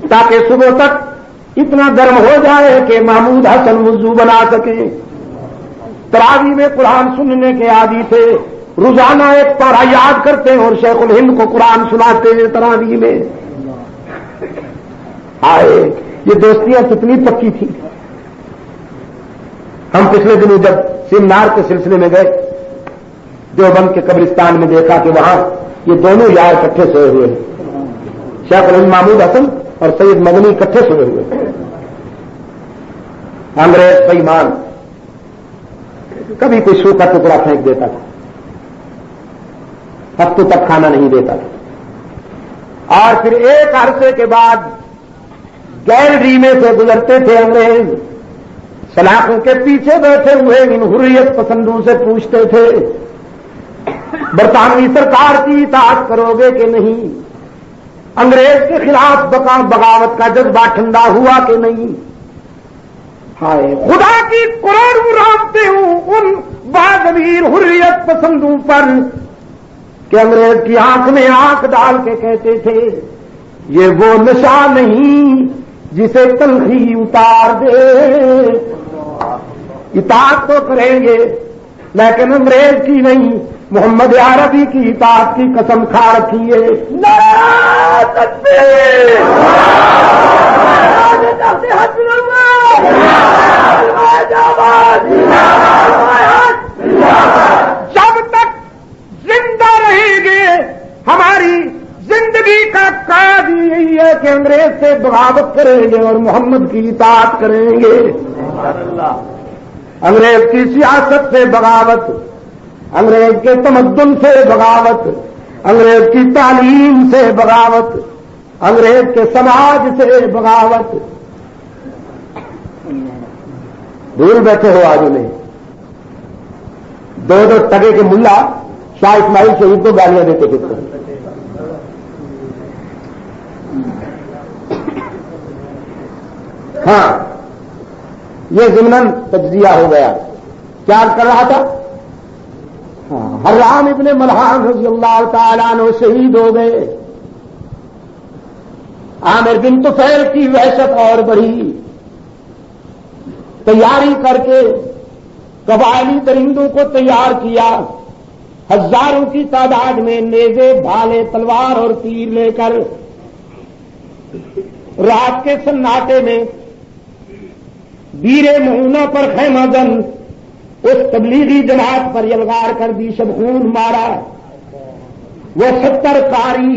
تاکہ صبح تک اتنا گرم ہو جائے کہ محمود حسن وضو بنا سکیں۔ تراویح میں قرآن سننے کے عادی تھے، روزانہ ایک پارہ یاد کرتے اور شیخ الہند کو قرآن سناتے ہیں تراویح میں۔ آئے یہ دوستیاں کتنی پکی تھی۔ ہم پچھلے دنوں جب سیمینار کے سلسلے میں گئے دیوبند کے قبرستان میں دیکھا کہ وہاں یہ دونوں یار اکٹھے سوئے ہوئے ہیں، شیخ الہند محمود حسن اور سید مدنی اکٹھے سوئے ہوئے ہیں۔ انگریز بے ایمان کبھی کوئی سوکھا ٹکڑا پھینک دیتا تھا، ہفتوں تک کھانا نہیں دیتا تھا، اور پھر ایک عرصے کے بعد گیلری میں سے گزرتے تھے انگریز، سلاخوں کے پیچھے بیٹھے ہوئے ان حریت پسندوں سے پوچھتے تھے برطانوی سرکار کی اطاعت کرو گے کہ نہیں، انگریز کے خلاف بغاوت کا جذبہ ٹھنڈا ہوا کہ نہیں۔ ہائے خدا کی کروڑوں رحمتیں ہوں ان باضمیر حریت پسندوں پر کہ انگریز کی آنکھ میں آنکھ ڈال کے کہتے تھے یہ وہ نشہ نہیں جسے تلخی اتار دے، اطاعت تو کریں گے لیکن انگریز کی نہیں، محمد عربی کی اطاعت کی قسم کھا رکھی ہے۔ نعرہ تکبیر، جب تک زندہ رہیں گے ہماری زندگی کا قید یہی ہے کہ انگریز سے بغاوت کریں گے اور محمد کی اطاعت کریں گے۔ انگریز کی سیاست سے بغاوت، انگریز کے تمدن سے بغاوت، انگریز کی تعلیم سے بغاوت، انگریز کے سماج سے بغاوت۔ بھول بیٹھے ہو آج انہیں، دو دو ٹکے کے ملا شاہ اسماعیل شہید کو گالیاں دیتے کس کو۔ ہاں یہ ضمن تجزیہ ہو گیا، کیا کر رہا تھا؟ حرام ابن ملحان رضی اللہ تعالیٰ عنہ شہید ہو گئے، عامر بن طفیل کی وحشت اور بڑھی، تیاری کر کے قبائلی درندوں کو تیار کیا، ہزاروں کی تعداد میں نیزے بھالے تلوار اور تیر لے کر رات کے سناٹے میں بیر مہونہ پر خیمہ زن اس تبلیغی جماعت پر یلغار کر دی، شبخون مارا۔ وہ 70 قاری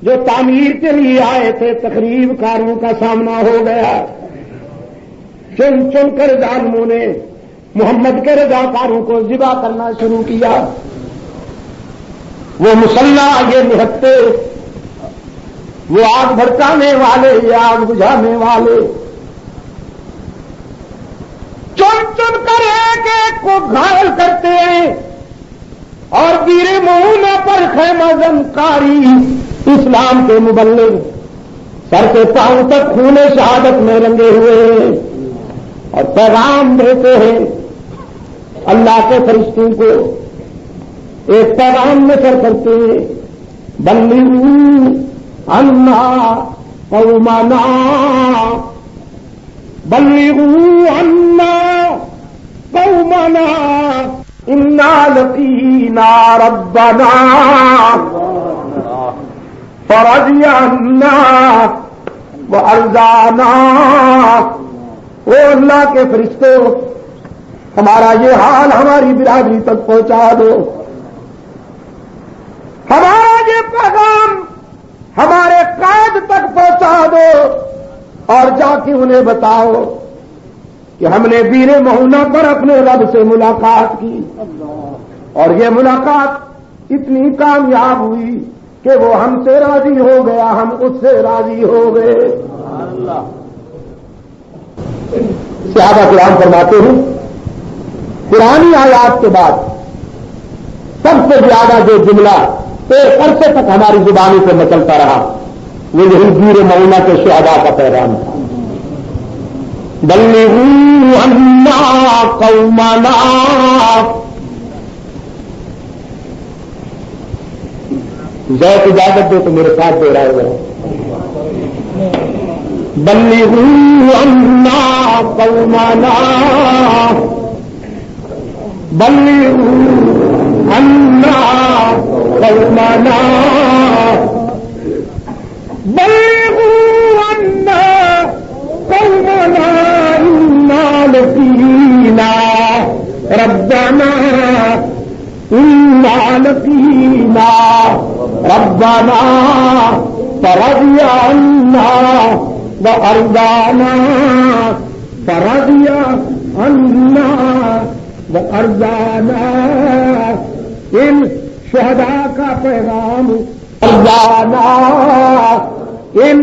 جو تعمیر کے لیے آئے تھے، تقریب کاریوں کا سامنا ہو گیا۔ چن چن کر ظالموں نے محمد کے رضاکاروں کو ذبح کرنا شروع کیا۔ وہ مسلح، یہ نہتے، وہ آگ بھڑکانے والے، یہ آگ بجھانے والے، چن چن کر ایک ایک کو گھائل کرتے ہیں، اور بیر مہونہ پر خیمہ زن قاری اسلام کے مبلغ سر کے پاؤں تک خون شہادت میں رنگے ہوئے ہیں اور پیغام دیتے ہیں اللہ کے فرشتوں کو۔ ایک پیغام نشر کرتے ہیں، بلغوا عنا قومنا، بلغوا عنا قومنا انا لقینا ربنا فرضی عنا وارضانا۔ او اللہ کے فرشتوں، ہمارا یہ حال ہماری برادری تک پہنچا دو، ہمارا یہ پیغام ہمارے قائد تک پہنچا دو، اور جا کے انہیں بتاؤ کہ ہم نے بیر مہونہ پر اپنے رب سے ملاقات کی، اور یہ ملاقات اتنی کامیاب ہوئی کہ وہ ہم سے راضی ہو گیا، ہم اس سے راضی ہو گئے۔ صحابہ کرام فرماتے ہیں پرانی آیات کے بعد سب سے زیادہ جو جملہ ایک عرصے تک ہماری زبانی پہ مچلتا رہا وہ یہی بیر مہونہ کے شہداء کا پیغام تھا، بلغوا عنا قومنا۔ زید اجازت دے تو میرے ساتھ دے رہا ہے، بلغوا عنا قومنا، بلغوا عنا قومنا، بلغوا عنا قومنا انا لقینا ربنا، انا لقینا ربنا فرضی عنا وارضانا، فرضی عنا وارضانا۔ ان شہداء کا پیغام ارضانا، ان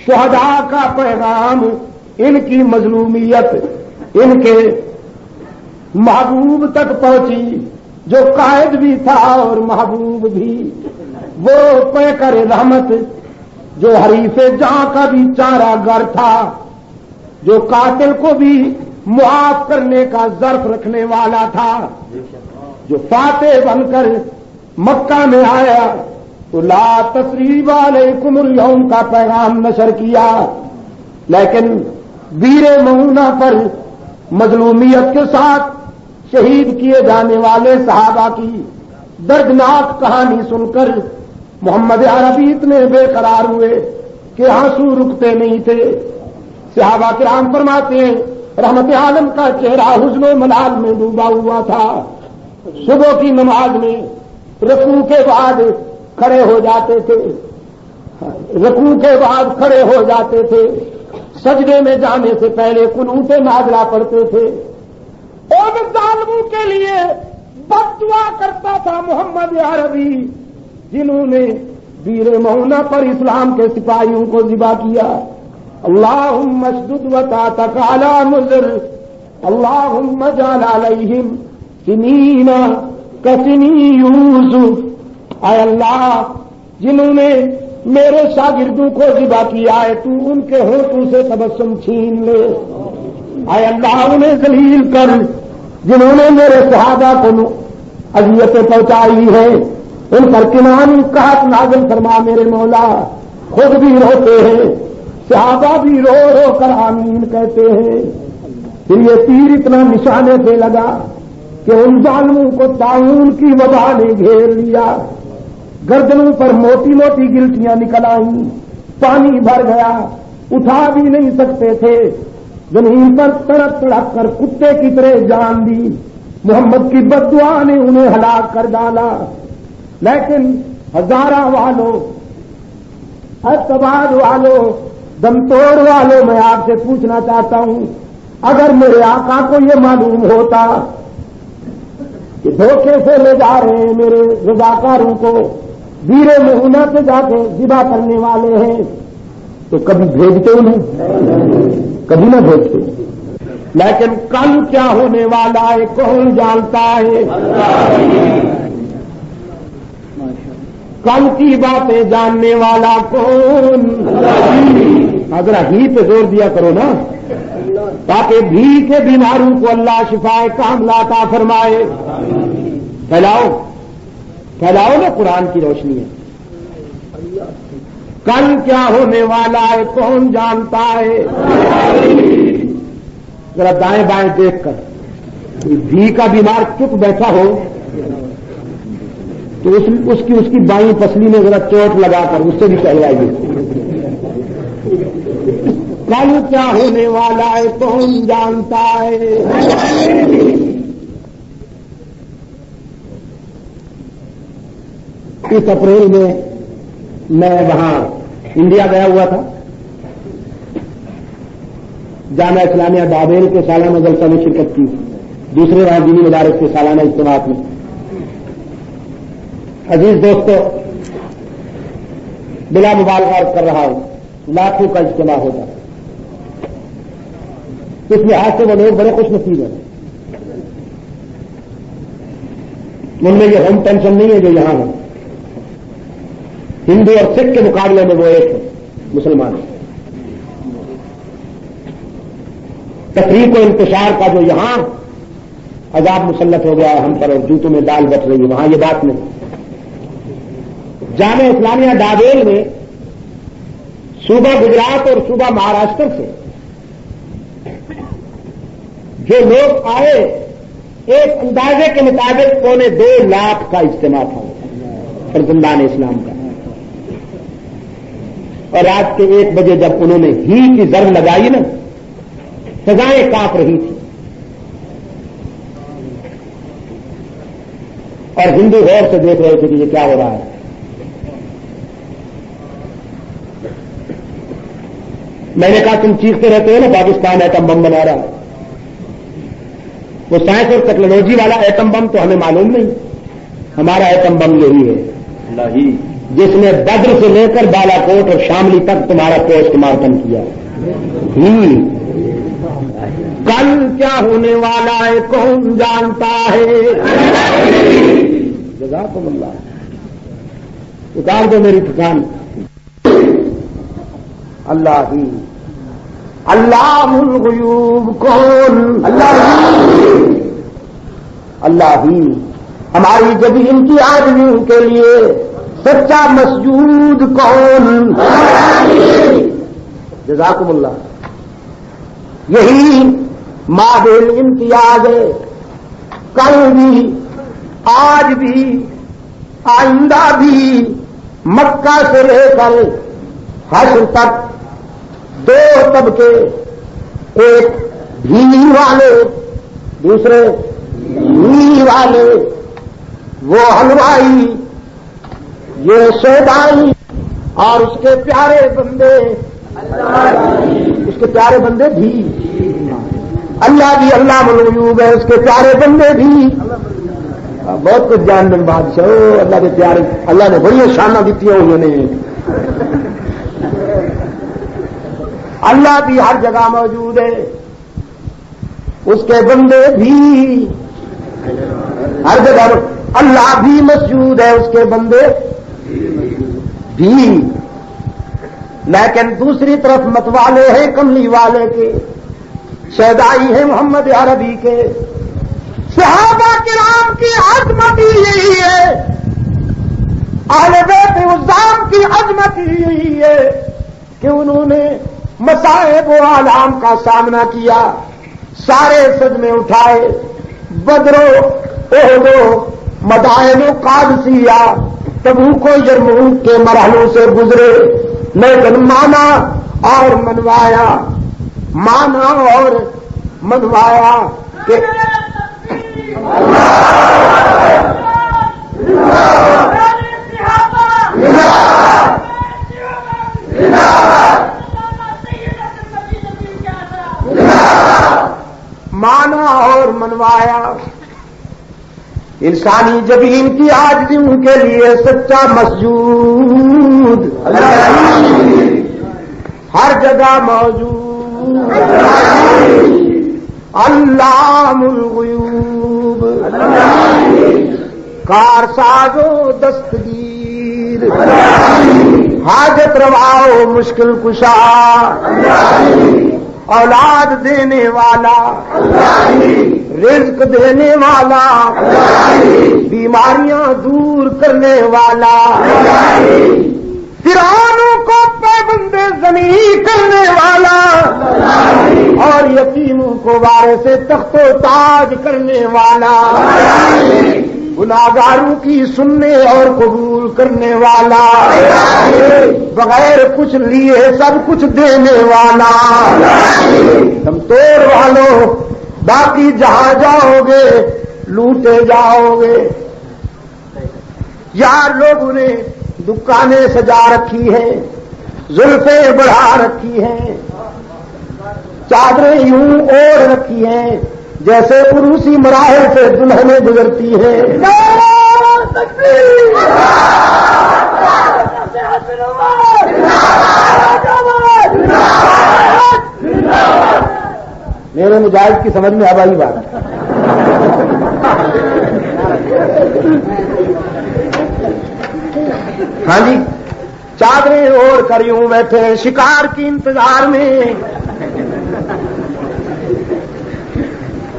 شہداء کا پیغام، ان کی مظلومیت ان کے محبوب تک پہنچی، جو قائد بھی تھا اور محبوب بھی، وہ پیکر رحمت جو حریف جہاں کا بھی چارہ گر تھا، جو قاتل کو بھی معاف کرنے کا ظرف رکھنے والا تھا، جو فاتح بن کر مکہ میں آیا تو لا تثریب علیکم اليوم کا پیغام نشر کیا، لیکن بیر مہونہ پر مظلومیت کے ساتھ شہید کیے جانے والے صحابہ کی دردناک کہانی سن کر محمد عربی اتنے بے قرار ہوئے کہ آنسو رکتے نہیں تھے۔ صحابہ کرام فرماتے ہیں رحمت عالم کا چہرہ حزن و ملال میں ڈوبا ہوا تھا۔ صبح کی نماز میں رکوع کے بعد کھڑے ہو جاتے تھے، رکوع کے بعد کھڑے ہو جاتے تھے، سجدے میں جانے سے پہلے قنوت نازلہ پڑھتے تھے، اور ظالموں کے لیے بد دعا کرتا تھا محمد عربی جنہوں نے بیر مہونہ پر اسلام کے سپاہیوں کو ذبح کیا۔ اللہم اشدد وطاعتک علی مضر، اللہم اجعل علیہم سنین کسنی یوسف۔ اے اللہ جنہوں نے میرے شاگردوں کو ذبح کیا ہے تو ان کے ہونٹوں سے تبسم چھین لے۔ اے اللہ انہیں ذلیل کر جنہوں نے میرے صحابہ کو اذیتیں پہنچائی ہے، ان پر کنانی قحط نازل فرما میرے مولا۔ خود بھی روتے ہیں، صحابہ بھی رو رو کر آمین کہتے ہیں۔ پھر یہ تیر اتنا نشانے سے لگا کہ ان ظالموں کو طاعون کی وبا نے گھیر لیا، گردنوں پر موٹی موٹی گلٹیاں نکل آئیں، پانی بھر گیا، اٹھا بھی نہیں سکتے تھے، زمین پر تڑپ تڑپ کر کتے کی طرح جان دی، محمد کی بد دعا نے انہیں ہلاک کر ڈالا۔ لیکن ہزارہ والوں، اتباع والوں، دم توڑ والوں، میں آپ سے پوچھنا چاہتا ہوں، اگر میرے آقا کو یہ معلوم ہوتا کہ دھوکے سے لے جا رہے ہیں میرے رضاکاروں کو، بیرے مہینہ پہ جا کے ذبح کرنے والے ہیں، تو کبھی بھیجتے انہیں؟ کبھی نہ بھیجتے۔ لیکن کل کیا ہونے والا ہے کون جانتا ہے؟ کل کی باتیں جاننے والا کون؟ اگر ہی پہ زور دیا کرو نا، تاکہ بھی کے بیماروں کو اللہ شفائے کاملہ عطا فرمائے۔ پھیلاؤ پھیلاؤ نا قرآن کی روشنی ہے۔ کل کیا ہونے والا ہے کون جانتا ہے؟ ذرا دائیں بائیں دیکھ کر بھی کا بیمار چپ بیٹھا ہو تو اس کی بائیں پسلی میں ذرا چوٹ لگا کر اس سے بھی پہلے آئیے۔ کل کیا ہونے والا ہے کون جانتا ہے؟ 30 اپریل میں وہاں انڈیا گیا ہوا تھا، جامعہ اسلامیہ بابیل کے سالانہ جلسہ میں شرکت کی، دوسرے وہاں دینی مدارس کے سالانہ اجتماع میں۔ عزیز دوستو، بلا مبالغہ عرض کر رہا ہوں، لاکھوں کا اجتماع ہوتا، اس لحاظ سے وہ لوگ بڑے خوش نصیب ہیں، ان میں یہ ہوم ٹینشن نہیں ہے جو یہاں ہے۔ ہندو اور سکھ کے مقابلے میں وہ ایک ہے، مسلمان۔ تفریق و انتشار کا جو یہاں عذاب مسلط ہو گیا ہے ہم پر اور جوتوں میں دال بچ رہی ہے، وہاں یہ بات نہیں۔ جامعہ اسلامیہ ڈابیل میں صوبہ گجرات اور صوبہ مہاراشٹر سے جو لوگ آئے، ایک اندازے کے مطابق 2.25 لاکھ کا اجتماع تھا فرزندان اسلام کا، اور رات کے 1 بجے جب انہوں نے ہی کی ضرب لگائی نا، فضائیں کانپ رہی تھی، اور ہندو غور سے دیکھ رہے تھے کہ یہ کیا ہو رہا ہے۔ میں نے کہا تم چیختے رہتے ہو نا پاکستان ایٹم بم بنا رہا ہے، وہ سائنس اور ٹیکنالوجی والا ایٹم بم تو ہمیں معلوم نہیں، ہمارا ایٹم بم یہی ہے جس نے بدر سے لے کر بالا کوٹ اور شاملی تک تمہارا پوسٹ مارٹم کیا۔ کل کیا ہونے والا ہے کون جانتا ہے؟ جزاکم اللہ، اتار دو میری تھکان۔ اللہ ہی، اللہ الغیوب کون؟ اللہ ہی ہماری جبھی ان کی آدمیوں کے لیے سچا مسجود کون؟ جزاکم اللہ۔ یہی مابل امتیاز ہے، کل بھی، آج بھی، آئندہ بھی، مکہ سے لے کر حشر تک 2 طبقے، ایک بھی والے، دوسرے بھی والے، وہ حلوائی، یہ سودائی، اور اس کے پیارے بندے، اس کے پیارے بندے بھی، اللہ بھی اللہ الغیوب ہے، اس کے پیارے بندے بھی، بہت کچھ جان دن بادشاہ، اللہ کے پیارے، اللہ نے بڑی شانہ دیتی ہے انہوں نے، اللہ بھی ہر جگہ موجود ہے، اس کے بندے بھی ہر جگہ، اللہ بھی موجود ہے، اس کے بندے بھی، لیکن دوسری طرف متوالے ہیں کملی والے کے، شہدائی ہیں محمد عربی کے، صحابہ کرام کی عظمت ہی یہی ہے، اہل بیت عظام کی عظمت ہی یہی ہے کہ انہوں نے مصائب و آلام کا سامنا کیا، سارے صدمے اٹھائے، بدر و احد و مدائن و قادسیہ، تبوک و یرموک کے مرحلوں سے گزرے، لیکن مانا اور منوایا، مانا اور منوایا کہ مانا اور منوایا انسانی جبین کی عاجزیوں کے لیے سچا مسجود ہر جگہ موجود علام الغیوب کارساز و دستگیر حاجت روا و مشکل کشا اولاد دینے والا رزق دینے والا بیماریاں دور کرنے والا فرعونوں کو پابند زمین کرنے والا اور یتیموں کو وارث تخت و تاج کرنے والا گناہگاروں کی سننے اور قبول کرنے والا بغیر کچھ لیے سب کچھ دینے والا تم توڑ والو باقی جہاں جاؤ گے لوٹے جاؤ گے. یار لوگوں نے دکانیں سجا رکھی ہیں، زلفیں بڑھا رکھی ہیں، چادریں یوں اوڑھ رکھی ہیں جیسے عروسی مراحل سے دلہنیں گزرتی ہیں. میرے مجاہد کی سمجھ میں اب آئی بات. ہاں جی، چادریں اوڑھ کر یوں بیٹھے شکار کی انتظار میں.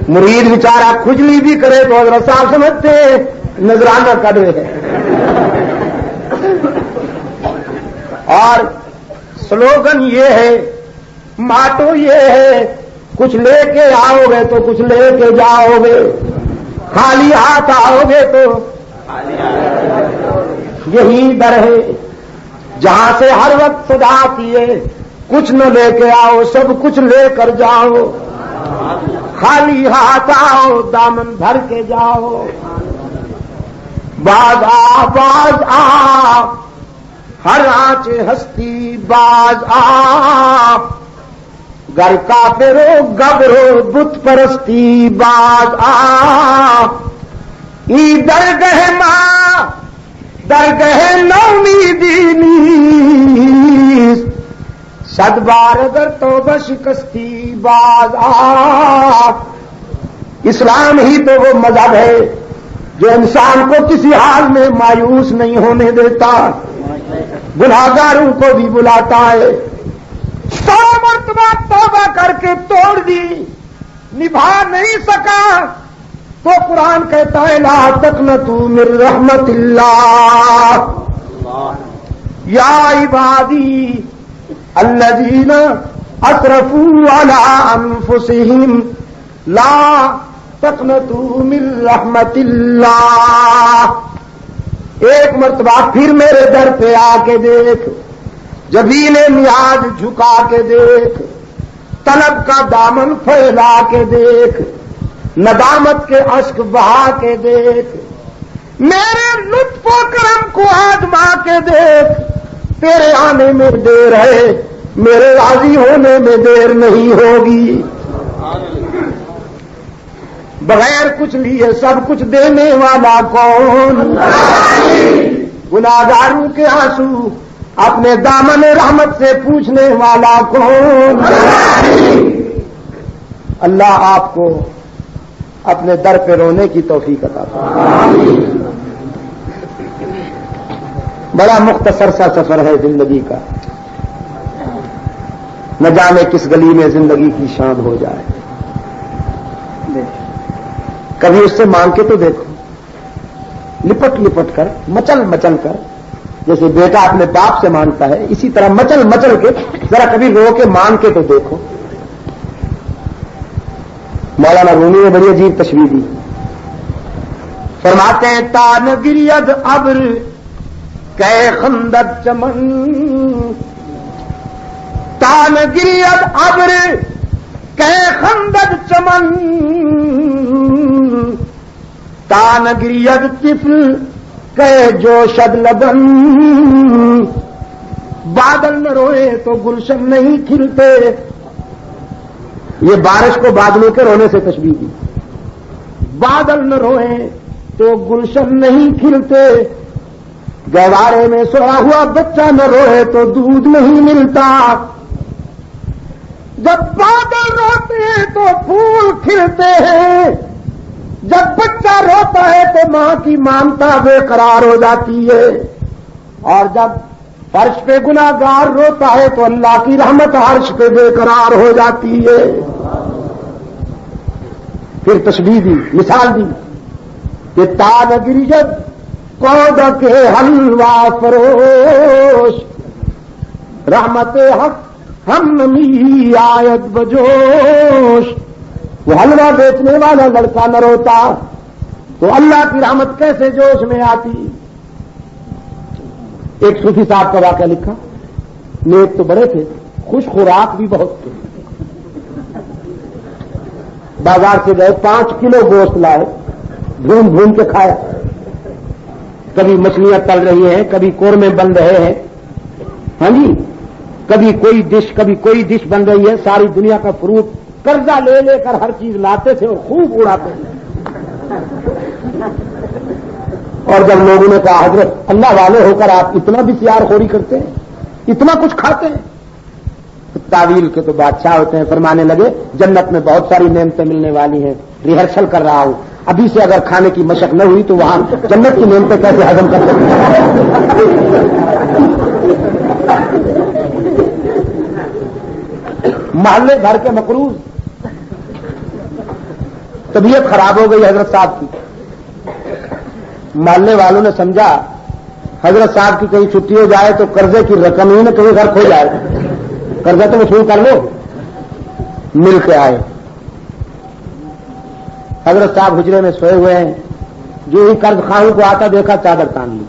مرید بیچارہ کھجلی بھی کرے تو حضرت صاحب سمجھتے نذرانہ کر رہے ہیں. اور سلوگن یہ ہے، ماٹو یہ ہے، کچھ لے کے آؤ گے تو کچھ لے کے جاؤ گے، خالی ہاتھ آؤ گے تو یہی در ہے جہاں سے ہر وقت صدا کیے کچھ نہ لے کے آؤ سب کچھ لے کر جاؤ، خالی ہاتھ آؤ دامن بھر کے جاؤ. باز آ ہر آنچ ہستی باز آ، گر کافرو گبرو بت پرستی باز آ. ای درگہ ماں درگہ نومیدی نیست، صد بار اگر توبہ شکستی باز آ. اسلام ہی تو وہ مذہب ہے جو انسان کو کسی حال میں مایوس نہیں ہونے دیتا، گناہگاروں کو بھی بلاتا ہے. 100 مرتبہ توبہ کر کے توڑ دی، نبھا نہیں سکا تو قرآن کہتا ہے لا تقنطوا من رحمت اللہ یا عبادی الذین اسرفوا علی انفسہم لا تقنطوا من رحمت اللہ. ایک مرتبہ پھر میرے در پہ آ کے دیکھ، جبین نیاز جھکا کے دیکھ، طلب کا دامن پھیلا کے دیکھ، ندامت کے اشک بہا کے دیکھ، میرے لطف و کرم کو آزما کے دیکھ. تیرے آنے میں دیر ہے، میرے راضی ہونے میں دیر نہیں ہوگی. بغیر کچھ لیے سب کچھ دینے والا کون؟ گناہگاروں کے آنسو اپنے دامن رحمت سے پوچھنے والا کون؟ اللہ آپ کو اپنے در پہ رونے کی توفیق عطا فرمائے. بڑا مختصر سا سفر ہے زندگی کا، نہ جانے کس گلی میں زندگی کی شام ہو جائے. کبھی اس سے مانگ کے تو دیکھو، لپٹ لپٹ کر مچل مچل کر، جیسے بیٹا اپنے باپ سے مانگتا ہے اسی طرح مچل مچل کے ذرا کبھی رو کے مانگ کے تو دیکھو. مولانا رومی نے بڑی عجیب تشریح دی، فرماتے ہیں تان گرید ابر کہ خندق چمن تان گریت ابر کہ خندق چمن تان گریت طفل کہ جوشد لبن بادل نہ روئے تو گلشن نہیں کھلتے. یہ بارش کو بادلوں کے رونے سے تشبیہ دی. بادل نہ روئے تو گلشن نہیں کھلتے, گہوارے میں سویا ہوا بچہ نہ روئے تو دودھ نہیں ملتا. جب بادل روتے ہیں تو پھول کھلتے ہیں, جب بچہ روتا ہے تو ماں کی ممتا بے قرار ہو جاتی ہے, اور جب فرش پہ گناہگار روتا ہے تو اللہ کی رحمت عرش پہ بے قرار ہو جاتی ہے. پھر تشبیہ دی, مثال دی کہ تان گریت کود کے حلوا فروش رحمت حق ہم نمی آیت بجوش. وہ حلوہ بیچنے والا لڑکا نہ روتا تو اللہ کی رحمت کیسے جوش میں آتی. ایک صوفی صاحب کا واقعہ لکھا, نیک تو بڑے تھے, خوش خوراک بھی بہت تھے. بازار سے گئے, 5 کلو گوشت لائے, بھون بھون کے کھایا. کبھی مچھلیاں تل رہی ہیں, کبھی قورمے بن رہے ہیں, ہاں جی, کبھی کوئی ڈش بن رہی ہے. ساری دنیا کا فروٹ قرضہ لے لے کر ہر چیز لاتے تھے اور خوب اڑاتے تھے. اور جب لوگوں نے کہا حضرت اللہ والے ہو کر آپ اتنا بھی سیار خوری کرتے ہیں, اتنا کچھ کھاتے ہیں, تعویل کے تو بادشاہ ہوتے ہیں. فرمانے لگے جنت میں بہت ساری نعمتیں ملنے والی ہیں, ریہرسل کر رہا ہوں, ابھی سے اگر کھانے کی مشق نہ ہوئی تو وہاں جنت کی نعمتیں کیسے ہضم کر سکتے ہیں. محلے بھر کے مقروض, طبیعت خراب ہو گئی حضرت صاحب کی. محلے والوں نے سمجھا حضرت صاحب کی کہیں چھٹی ہو جائے تو قرضے کی رقم ہی نہ کہیں گھر کھو جائے, قرضہ تو وصول کر لو. مل کے آئے, حضرت صاحب حجرے میں سوئے ہوئے ہیں. جو ہی قرض خواہوں کو آتا دیکھا چادر تان لی.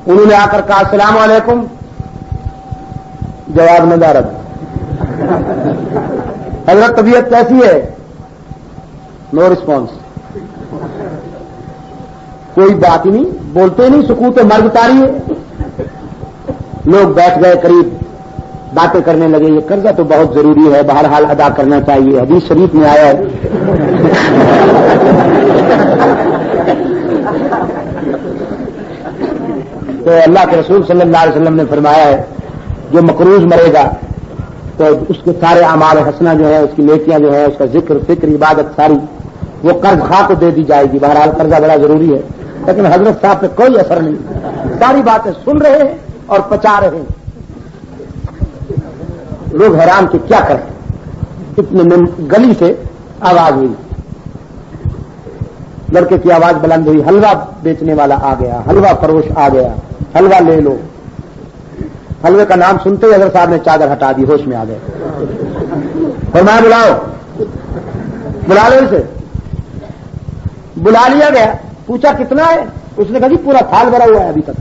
انہوں نے آ کر کہا السلام علیکم, جواب نہ دارد. حضرت طبیعت کیسی ہے؟ نو رسپانس, کوئی بات ہی نہیں, بولتے نہیں, سکوت مرگ تاری ہے. لوگ بیٹھ گئے قریب, باتیں کرنے لگے. یہ قرضہ تو بہت ضروری ہے, بہرحال ادا کرنا چاہیے, حدیث شریف میں آیا ہے. تو اللہ کے رسول صلی اللہ علیہ وسلم نے فرمایا ہے جو مقروض مرے گا تو اس کے سارے اعمال حسنہ جو ہے, اس کی نیکیاں جو ہے, اس کا ذکر فکر عبادت ساری وہ قرض خواہ کو دے دی جائے گی. بہرحال قرضہ بڑا ضروری ہے, لیکن حضرت صاحب پہ کوئی اثر نہیں. ساری باتیں سن رہے ہیں اور پچا رہے ہیں. لوگ حیران کہ کیا کریں. اتنے گلی سے آواز ہوئی, لڑکے کی آواز بلند ہوئی, حلوہ بیچنے والا آ گیا, حلوہ فروش آ گیا, حلوہ لے لو. حلوے کا نام سنتے ہی حضرت صاحب نے چادر ہٹا دی, ہوش میں آ گئے. فرمایا بلاؤ, بلا لو اسے. بلا لیا گیا, پوچھا کتنا ہے؟ اس نے کہا جی پورا تھال بھرا ہوا ہے ابھی تک.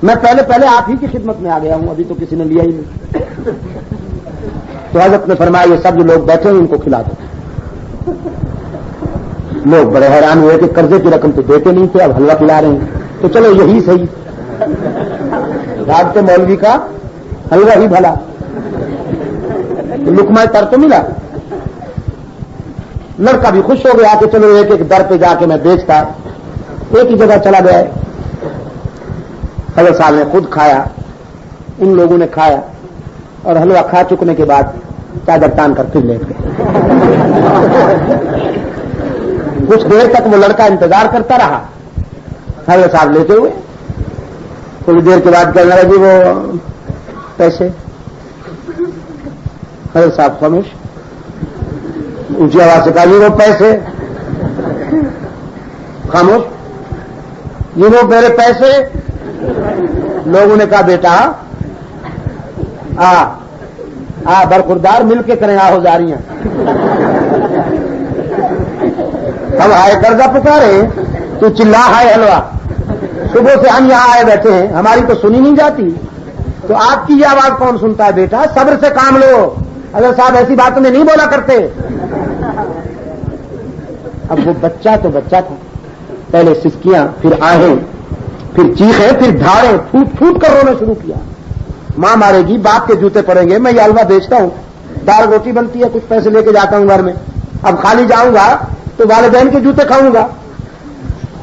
میں پہلے آپ ہی کی خدمت میں آ گیا ہوں, ابھی تو کسی نے لیا ہی نہیں. تو حضرت نے فرمایا یہ سب جو لوگ بیٹھے ہیں ان کو کھلا دو. لوگ بڑے حیران ہوئے کہ قرضے کی رقم تو دیتے نہیں تھے, اب حلوہ کھلا رہے ہیں. تو چلو یہی صحیح, رات کے مولوی کا حلوہ ہی بھلا. لقمہ تر تو ملا. لڑکا بھی خوش ہو گیا کہ چلو ایک ایک در پہ جا کے میں بیچتا. ایک ہی جگہ چلا گیا. حضرت صاحب نے خود کھایا, ان لوگوں نے کھایا, اور حلوہ کھا چکنے کے بعد چادر تان کر پھر لیٹ گئے. کچھ دیر تک وہ لڑکا انتظار کرتا رہا. حضرت صاحب لیتے ہوئے تھوڑی دیر کے بعد کہنے لگا جی وہ پیسے. حضرت صاحب خاموش, اونچی آواز سے کہا جی وہ پیسے. خاموش, جی وہ میرے پیسے. لوگوں نے کہا بیٹا برخوردار مل کے کریں آہوزاریاں. ہم ہائے قرضہ پکارے, تو چلا ہائے حلوہ. صبح سے ہم یہاں آئے بیٹھے ہیں, ہماری تو سنی نہیں جاتی. تو آپ کی یہ آواز کون سنتا ہے بیٹا؟ صبر سے کام لو. اگر صاحب ایسی باتوں میں نہیں بولا کرتے. اب وہ بچہ تو بچہ تھا، پہلے سسکیاں، پھر آہیں، پھر چیخیں، پھر دھاڑیں، پھوٹ پھوٹ کر رونا شروع کیا. ماں مارے گی، باپ کے جوتے پڑیں گے، میں یہ حلوہ بیچتا ہوں، دال روٹی بنتی ہے، کچھ پیسے لے کے جاتا ہوں گھر میں، اب خالی جاؤں گا تو والدین کے جوتے کھاؤں گا.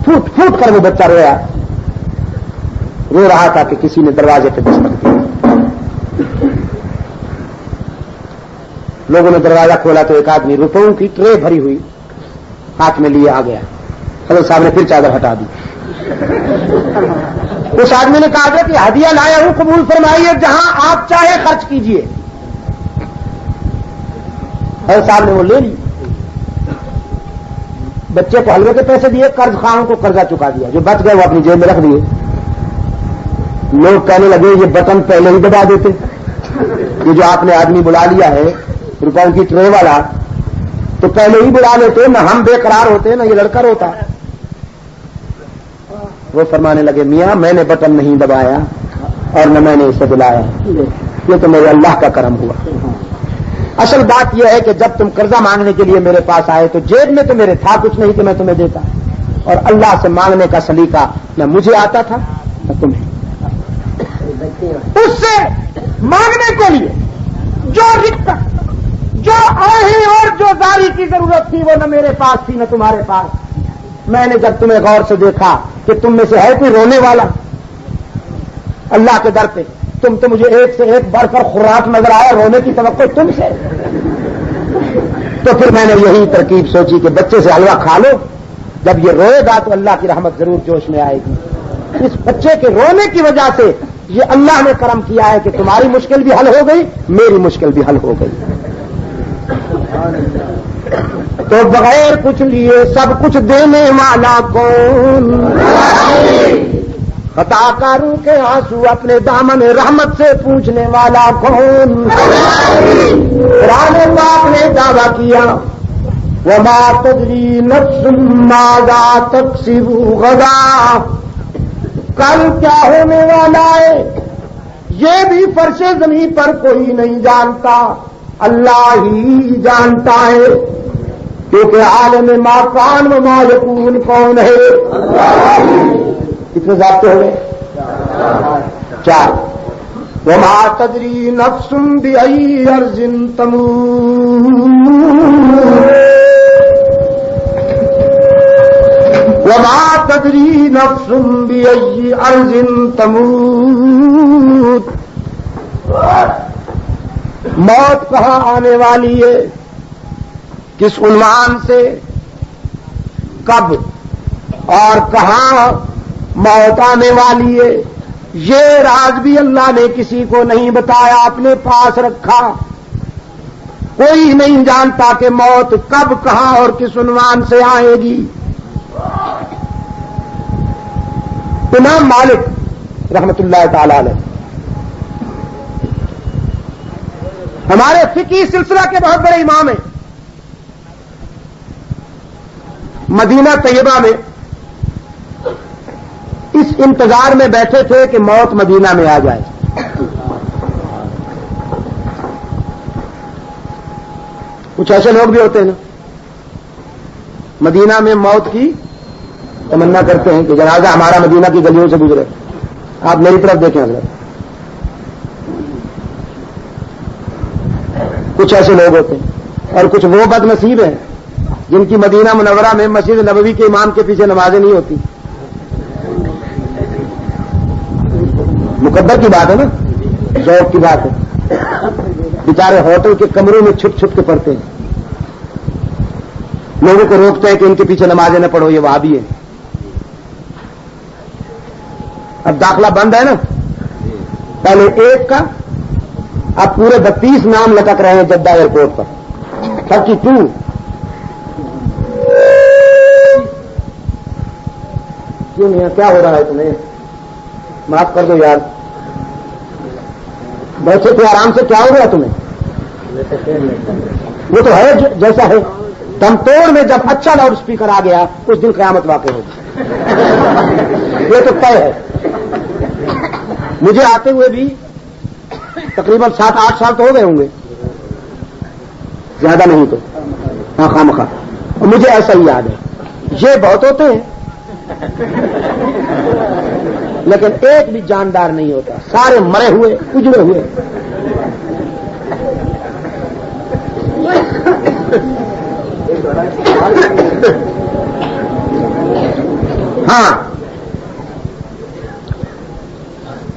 پھوٹ پھوٹ کر وہ بچہ رویا. رو رہا تھا کہ کسی نے دروازے پہ دستک دیا. لوگوں نے دروازہ کھولا تو ایک آدمی روپوں کی ٹرے بھری ہوئی ہاتھ میں لیے آ گیا. حضرت صاحب نے پھر چادر ہٹا دی. اس آدمی نے کہا کہ ہدیہ لایا ہوں، قبول فرمائیے، جہاں آپ چاہے خرچ کیجیے. حضرت صاحب نے وہ لے لی. بچے کو حلوے کے پیسے دیے، قرض خواہوں کو قرضہ چکا دیا، جو بچ گئے وہ اپنی جیب میں رکھ دیے. لوگ کہنے لگے یہ بٹن پہلے ہی دبا دیتے، یہ جو آپ نے آدمی بلا لیا ہے روپوں کی ٹرے والا، تو پہلے ہی بلا لیتے، نہ ہم بے قرار ہوتے نہ یہ لڑکا روتا. وہ فرمانے لگے میاں میں نے بٹن نہیں دبایا اور نہ میں نے اسے بلایا، یہ تو میرے اللہ کا کرم ہوا. اصل بات یہ ہے کہ جب تم قرضہ مانگنے کے لیے میرے پاس آئے تو جیب میں تو میرے تھا کچھ نہیں کہ میں تمہیں دیتا، اور اللہ سے مانگنے کا سلیقہ نہ مجھے آتا تھا نہ تمہیں. اس سے مانگنے کے لیے جو رقت، جو آہیں اور جو زاری کی ضرورت تھی وہ نہ میرے پاس تھی نہ تمہارے پاس. میں نے جب تمہیں غور سے دیکھا کہ تم میں سے ہے کوئی رونے والا اللہ کے در پہ، تم تو مجھے ایک سے ایک بڑھ کر خوراک نظر آیا، رونے کی توقع تم سے. تو پھر میں نے یہی ترکیب سوچی کہ بچے سے حلوہ کھا لو، جب یہ روئے گا تو اللہ کی رحمت ضرور جوش میں آئے گی. اس بچے کے رونے کی وجہ سے یہ اللہ نے کرم کیا ہے کہ تمہاری مشکل بھی حل ہو گئی، میری مشکل بھی حل ہو گئی. تو بغیر کچھ لیے سب کچھ دینے والا کون؟ خطا کاروں کے آنسو اپنے دامن رحمت سے پوچھنے والا کون؟ قرآن پاک نے دعویٰ کیا وما تدری نفس ماذا تکسب غدا، کل کیا ہونے والا ہے یہ بھی فرش زمین پر کوئی نہیں جانتا، اللہ ہی جانتا ہے. کیونکہ عالم ما کان و ما یکون کون ہے؟ کتنے ضابطے ہو گئے؟ 4. وما تدری نفس بأی ارض تموت، وما تدری نفس بأی ارض تموت. موت کہاں آنے والی ہے، کس عنوان سے، کب اور کہاں موت آنے والی ہے، یہ راز بھی اللہ نے کسی کو نہیں بتایا، اپنے پاس رکھا. کوئی نہیں جانتا کہ موت کب کہاں اور کس عنوان سے آئے گی. امام مالک رحمت اللہ تعالی علیہ ہمارے فقہی سلسلہ کے بہت بڑے امام ہیں. مدینہ طیبہ میں اس انتظار میں بیٹھے تھے کہ موت مدینہ میں آ جائے. کچھ ایسے لوگ بھی ہوتے ہیں نا مدینہ میں موت کی تمنا کرتے ہیں کہ جنازہ ہمارا مدینہ کی گلیوں سے گزرے. آپ میری طرف دیکھیں حضرت، کچھ ایسے لوگ ہوتے ہیں اور کچھ وہ بد نصیب ہیں جن کی مدینہ منورہ میں مسجد نبوی کے امام کے پیچھے نمازیں نہیں ہوتی. مقدر کی بات ہے نا، ذوق کی بات ہے. بیچارے ہوٹل کے کمروں میں چھپ چھپ کے پڑھتے ہیں، لوگوں کو روکتے ہیں کہ ان کے پیچھے نمازیں نہ پڑھو، یہ وہابی ہے. اب داخلہ بند ہے نا، پہلے ایک کا اب پورے 32 نام لٹک رہے ہیں جدہ ایئرپورٹ پر. 32 کیوں نہیں؟ کیا ہو رہا ہے تمہیں؟ معاف کر دو یار، بیٹھے تھے آرام سے، کیا ہو گیا تمہیں؟ وہ تو ہے جیسا ہے. دم توڑ میں جب اچھا لاؤڈ اسپیکر آ گیا اس دن قیامت واقع ہوگی، یہ تو طے ہے. مجھے آتے ہوئے بھی تقریباً 7-8 سال تو ہو گئے ہوں گے، زیادہ نہیں تو، ہاں خامخواہ. اور مجھے ایسا ہی یاد ہے. یہ بہت ہوتے ہیں لیکن ایک بھی جاندار نہیں ہوتا، سارے مرے ہوئے اجڑے ہوئے. ہاں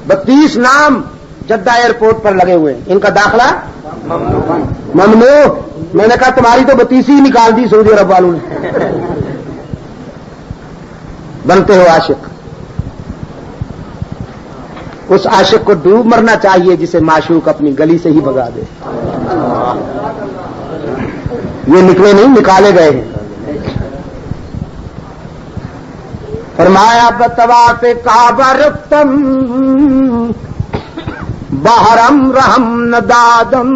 32 نام جدہ ایئرپورٹ پر لگے ہوئے ہیں، ان کا داخلہ ممنوع. میں نے کہا تمہاری تو 32 ہی نکال دی سعودی عرب والوں نے. بنتے ہو عاشق. اس عاشق کو ڈوب مرنا چاہیے جسے معشوق اپنی گلی سے ہی بھگا دے. یہ نکلے نہیں، نکالے گئے ہیں. فرمایا بطواف کعبہ رفتم بحرم رحم ندادم،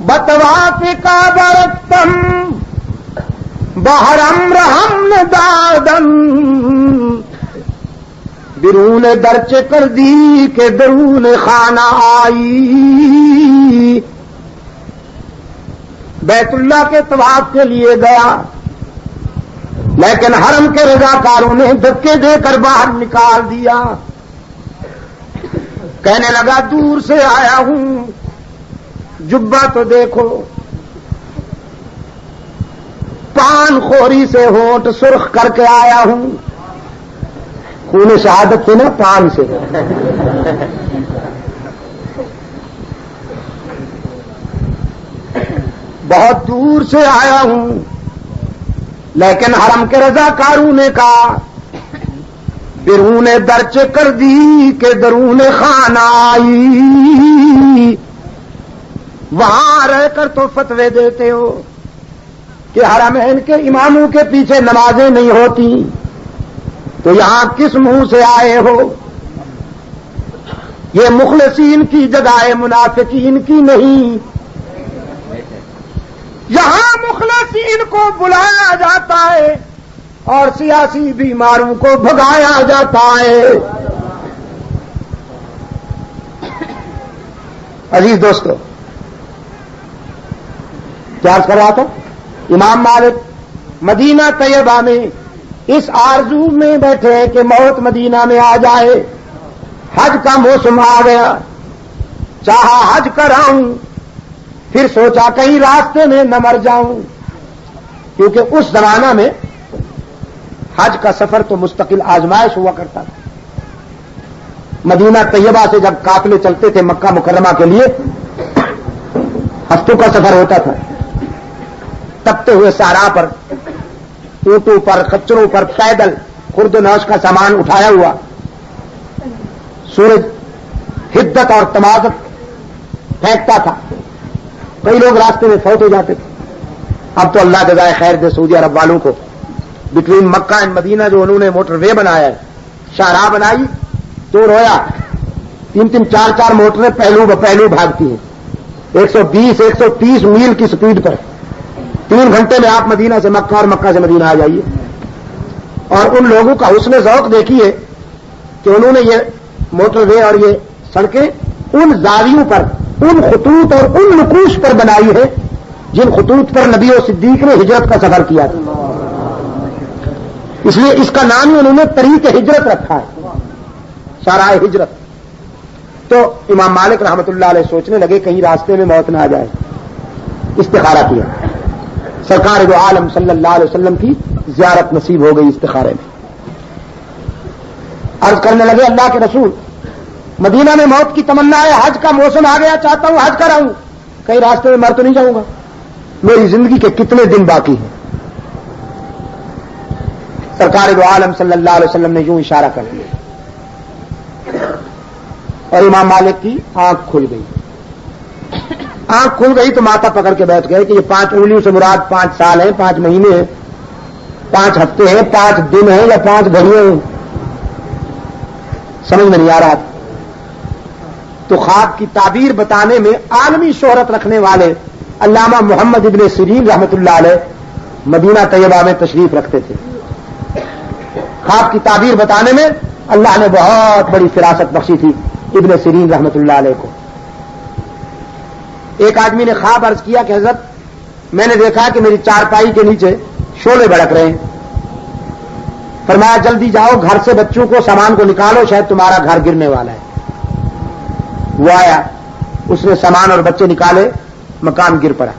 بطواف کعبہ رفتم بحرم رحم ندادم، درون درچ کر دی کہ درون خانہ آئی. بیت اللہ کے طواف کے لیے گیا لیکن حرم کے رضاکاروں نے دھکے دے کر باہر نکال دیا. کہنے لگا دور سے آیا ہوں، جبہ تو دیکھو، پان خوری سے ہونٹ سرخ کر کے آیا ہوں. خون شہادت سے نا، پان سے. بہت دور سے آیا ہوں لیکن حرم کے رضاکاروں نے کہا درون درچ کر دی کہ درون خانہ آئی. وہاں رہ کر تو فتوے دیتے ہو کہ حرمین کے اماموں کے پیچھے نمازیں نہیں ہوتی، تو یہاں کس منہ سے آئے ہو؟ یہ مخلصین کی جگہ ہے، منافقین کی نہیں. یہاں مخلصین کو بلایا جاتا ہے اور سیاسی بیماروں کو بھگایا جاتا ہے. عزیز دوستو، کیا عرض کر رہا تھا؟ امام مالک مدینہ طیبہ میں اس آرزو میں بیٹھے کہ موت مدینہ میں آ جائے. حج کا موسم آ گیا، چاہا حج کراؤں، پھر سوچا کہیں راستے میں نہ مر جاؤں، کیونکہ اس زمانہ میں حج کا سفر تو مستقل آزمائش ہوا کرتا تھا. مدینہ طیبہ سے جب قافلے چلتے تھے مکہ مکرمہ کے لیے، ہفتوں کا سفر ہوتا تھا. تپتے ہوئے صحرا پر، اونٹوں پر، خچروں پر، پیدل خرد و نوش کا سامان اٹھایا ہوا. سورج حدت اور تمازت پھینکتا تھا، کئی لوگ راستے میں فوت ہو جاتے تھے. اب تو اللہ جزائے خیر دے سعودی عرب والوں کو، بٹوین مکہ اینڈ مدینہ جو انہوں نے موٹر وے بنایا ہے، شاہراہ بنائی، تو رویا 3-3 4-4 موٹریں پہلو بپہلو بھاگتی ہیں 120-130 میل کی سپیڈ پر. 3 گھنٹے میں آپ مدینہ سے مکہ اور مکہ سے مدینہ آ جائیے. اور ان لوگوں کا حسن ذوق دیکھیے کہ انہوں نے یہ موٹر وے اور یہ سڑکیں ان زاویوں پر، ان خطوط اور ان نقوش پر بنائی ہے جن خطوط پر نبی و صدیق نے ہجرت کا سفر کیا تھا. اس لیے اس کا نام ہی انہوں نے طریق ہجرت رکھا ہے، شاہراہ ہجرت. تو امام مالک رحمت اللہ علیہ سوچنے لگے کہیں راستے میں موت نہ آ جائے. استخارہ کیا، سرکار دو عالم صلی اللہ علیہ وسلم کی زیارت نصیب ہو گئی. استخارے میں عرض کرنے لگے اللہ کے رسول، مدینہ میں موت کی تمنا ہے، حج کا موسم آ گیا، چاہتا ہوں حج کراؤں، کہیں راستے میں مر تو نہیں جاؤں گا؟ میری زندگی کے کتنے دن باقی ہیں؟ سرکار دو عالم صلی اللہ علیہ وسلم نے یوں اشارہ کر دیا اور امام مالک کی آنکھ کھل گئی. آنکھ کھل گئی تو ماتھا پکڑ کے بیٹھ گئے کہ یہ 5 انگلیوں سے مراد 5 سال ہیں، 5 مہینے ہیں، 5 ہفتے ہیں، 5 دن ہیں یا 5 گھڑیاں ہیں؟ سمجھ میں نہیں آ رہا. تو خواب کی تعبیر بتانے میں عالمی شہرت رکھنے والے علامہ محمد ابن سیرین رحمت اللہ علیہ مدینہ طیبہ میں تشریف رکھتے تھے. خواب کی تعبیر بتانے میں اللہ نے بہت بڑی فراست بخشی تھی. ابن سیرین رحمت اللہ علیہ کو. ایک آدمی نے خواب عرض کیا کہ حضرت میں نے دیکھا کہ میری چارپائی کے نیچے شعلے بھڑک رہے ہیں. فرمایا جلدی جاؤ گھر سے بچوں کو سامان کو نکالو شاید تمہارا گھر گرنے والا ہے. وہ آیا, اس نے سامان اور بچے نکالے, مکان گر پڑا.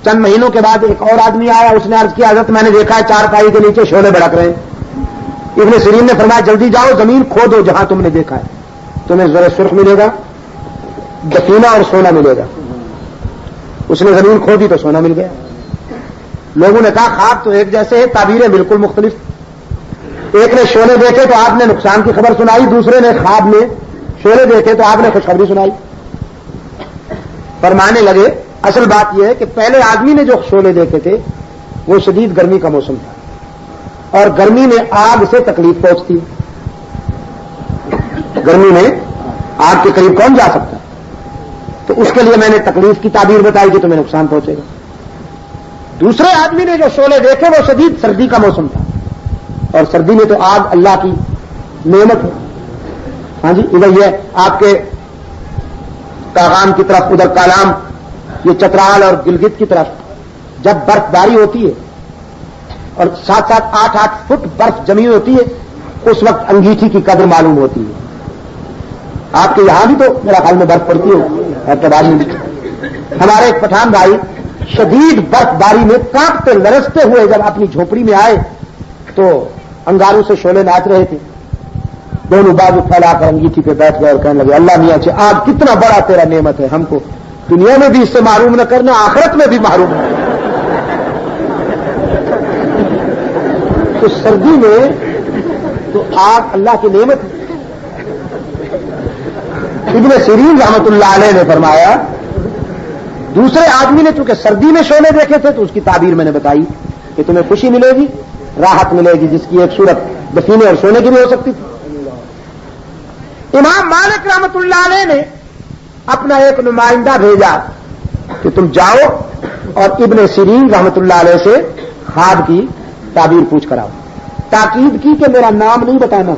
چند مہینوں کے بعد ایک اور آدمی آیا, اس نے عرض کیا حضرت میں نے دیکھا ہے چارپائی کے نیچے شعلے بھڑک رہے ہیں. ابن سیرین نے فرمایا جلدی جاؤ زمین کھودو جہاں تم نے دیکھا ہے, تمہیں زر سرخ ملے گا, دفینہ اور سونا ملے گا. اس نے زمین کھودی تو سونا مل گیا. لوگوں نے کہا خواب تو ایک جیسے ہے, تعبیریں بالکل مختلف. ایک نے شعلے دیکھے تو آپ نے نقصان کی خبر سنائی, دوسرے نے خواب میں شعلے دیکھے تو آپ نے خوشخبری سنائی. فرمانے لگے اصل بات یہ ہے کہ پہلے آدمی نے جو شعلے دیکھے تھے وہ شدید گرمی کا موسم تھا, اور گرمی میں آگ سے تکلیف پہنچتی. گرمی میں آگ کے قریب کون جا سکتا, تو اس کے لیے میں نے تکلیف کی تعبیر بتائی کہ تمہیں نقصان پہنچے گا. دوسرے آدمی نے جو شعلے دیکھے وہ شدید سردی کا موسم تھا, اور سردی میں تو آگ اللہ کی نعمت ہے. ہاں جی, ادھر یہ آپ کے کاغان کی طرف, ادھر کالام, یہ چترال اور گلگت کی طرف جب برف باری ہوتی ہے اور 7-8 فٹ برف جمی ہوتی ہے, اس وقت انگیٹھی کی قدر معلوم ہوتی ہے. آپ کے یہاں بھی تو میرا خیال میں برف پڑتی ہے, ہمارے ایک پٹھان بھائی شدید برف باری میں کانپتے لرزتے ہوئے جب اپنی جھوپڑی میں آئے تو انگاروں سے شعلے ناچ رہے تھے. دونوں بازو پھیلا کر انگیٹھی پہ بیٹھ گئے اور کہنے لگے اللہ میاں سے آج کتنا بڑا تیرا نعمت ہے, ہم کو دنیا میں بھی اس سے محروم نہ کرنا, آخرت میں بھی محروم نہ کرنا. تو سردی میں تو آگ اللہ کی نعمت ہے. ابن سیرین رحمت اللہ علیہ نے فرمایا دوسرے آدمی نے چونکہ سردی میں شعلے دیکھے تھے تو اس کی تعبیر میں نے بتائی کہ تمہیں خوشی ملے گی, راحت ملے گی, جس کی ایک صورت دفینے اور سونے کی بھی ہو سکتی تھی. امام مالک رحمت اللہ علیہ نے اپنا ایک نمائندہ بھیجا کہ تم جاؤ اور ابن سیرین رحمت اللہ علیہ سے خواب کی تعبیر پوچھ کر آؤ. تاکید کی کہ میرا نام نہیں بتانا,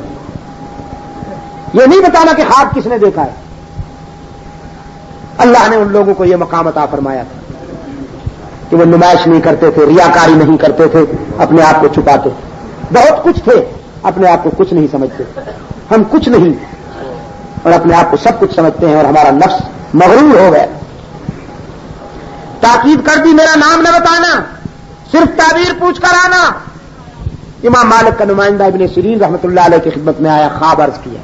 یہ نہیں بتانا کہ خواب کس نے دیکھا ہے. اللہ نے ان لوگوں کو یہ مقام عطا فرمایا تھا کہ وہ نمائش نہیں کرتے تھے, ریاکاری نہیں کرتے تھے, اپنے آپ کو چھپاتے. بہت کچھ تھے, اپنے آپ کو کچھ نہیں سمجھتے. ہم کچھ نہیں اور اپنے آپ کو سب کچھ سمجھتے ہیں, اور ہمارا نفس مغرور ہو گیا. تاکید کر دی میرا نام نہ بتانا, صرف تعبیر پوچھ کر آنا. امام مالک کا نمائندہ ابن سیرین رحمت اللہ علیہ کی خدمت میں آیا, خواب عرض کیا.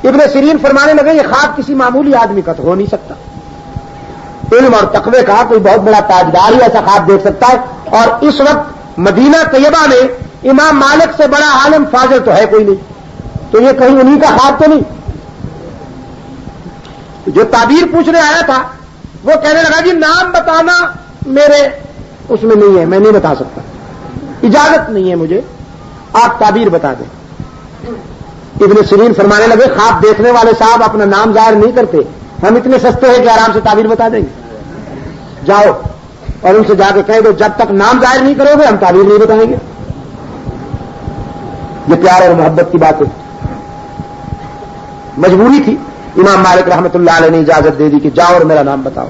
ابن سیرین فرمانے لگے یہ خواب کسی معمولی آدمی کا تو ہو نہیں سکتا. علم اور تقوی کا کوئی بہت بڑا تاجدار ہی ایسا خواب دیکھ سکتا ہے, اور اس وقت مدینہ طیبہ میں امام مالک سے بڑا عالم فاضل تو ہے کوئی نہیں, تو یہ کہیں انہی کا خواب تو نہیں. جو تعبیر پوچھنے آیا تھا وہ کہنے لگا جی نام بتانا میرے اس میں نہیں ہے, میں نہیں بتا سکتا, اجازت نہیں ہے مجھے, آپ تعبیر بتا دیں. ابن سیرین فرمانے لگے خواب دیکھنے والے صاحب اپنا نام ظاہر نہیں کرتے, ہم اتنے سستے ہیں کہ آرام سے تعبیر بتا دیں گے. جاؤ اور ان سے جا کے کہہ دو جب تک نام ظاہر نہیں کرو گے ہم تعبیر نہیں بتائیں گے. یہ پیار اور محبت کی بات ہے. مجبوری تھی, امام مالک رحمت اللہ علیہ نے اجازت دے دی کہ جاؤ اور میرا نام بتاؤ.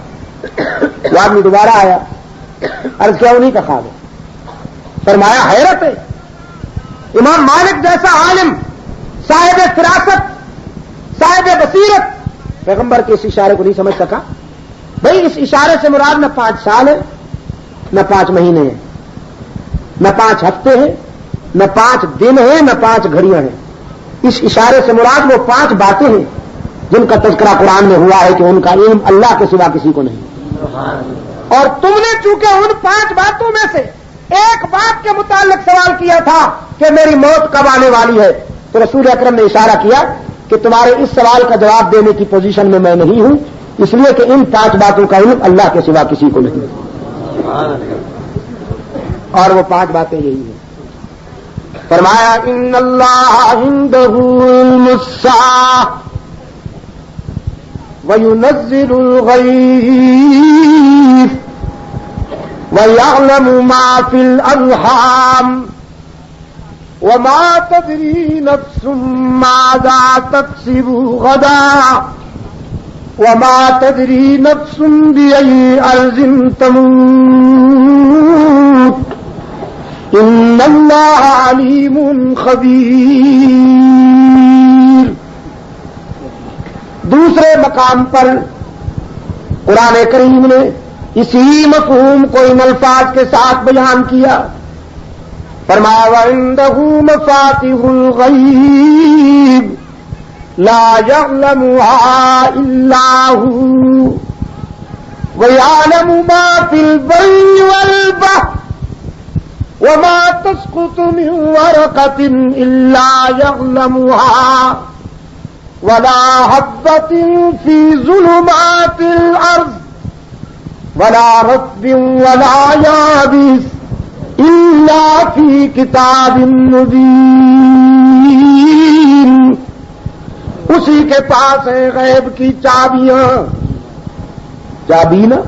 وہ آدمی دوبارہ آیا, عرض کیا انہیں کا خواب ہے. فرمایا حیرت ہے, امام مالک جیسا عالم, صاحب فراست, صاحب بصیرت, پیغمبر کے اس اشارے کو نہیں سمجھ سکا. بھئی اس اشارے سے مراد نہ 5 سال ہے, نہ 5 مہینے ہیں, نہ 5 ہفتے ہیں, نہ 5 دن ہیں, نہ 5 گھڑیاں ہیں. اس اشارے سے مراد وہ 5 باتیں ہیں جن کا تذکرہ قرآن میں ہوا ہے کہ ان کا علم اللہ کے سوا کسی کو نہیں. اور تم نے چونکہ ان 5 باتوں میں سے ایک بات کے متعلق سوال کیا تھا کہ میری موت کب آنے والی ہے, تو رسول اکرم نے اشارہ کیا کہ تمہارے اس سوال کا جواب دینے کی پوزیشن میں میں نہیں ہوں, اس لیے کہ ان 5 باتوں کا علم اللہ کے سوا کسی کو نہیں. اور وہ 5 باتیں یہی ہیں. فرمایا ان اللہ عنده علم الساعة وينزل الغيث ويعلم ما في الأرحام وما تدری نفس ماذا تکسب غدا وما تدری نفس بأي أرض تموت ان اللہ علیم خبیر۔ دوسرے مقام پر قرآن کریم نے اسی مفہوم کو ان الفاظ کے ساتھ بیان کیا، فرمایا وعنده مفاتیح الغیب لا يعلمها الا هو ويعلم ما في البر والبحر وما تسقط من ورقة إلا يعلمها ولا حبة في ظلمات الأرض ولا رطب ولا يابس إلا في كتاب مبين۔ اسی کے پاس ہے غیب کی چابیاں، چابی نا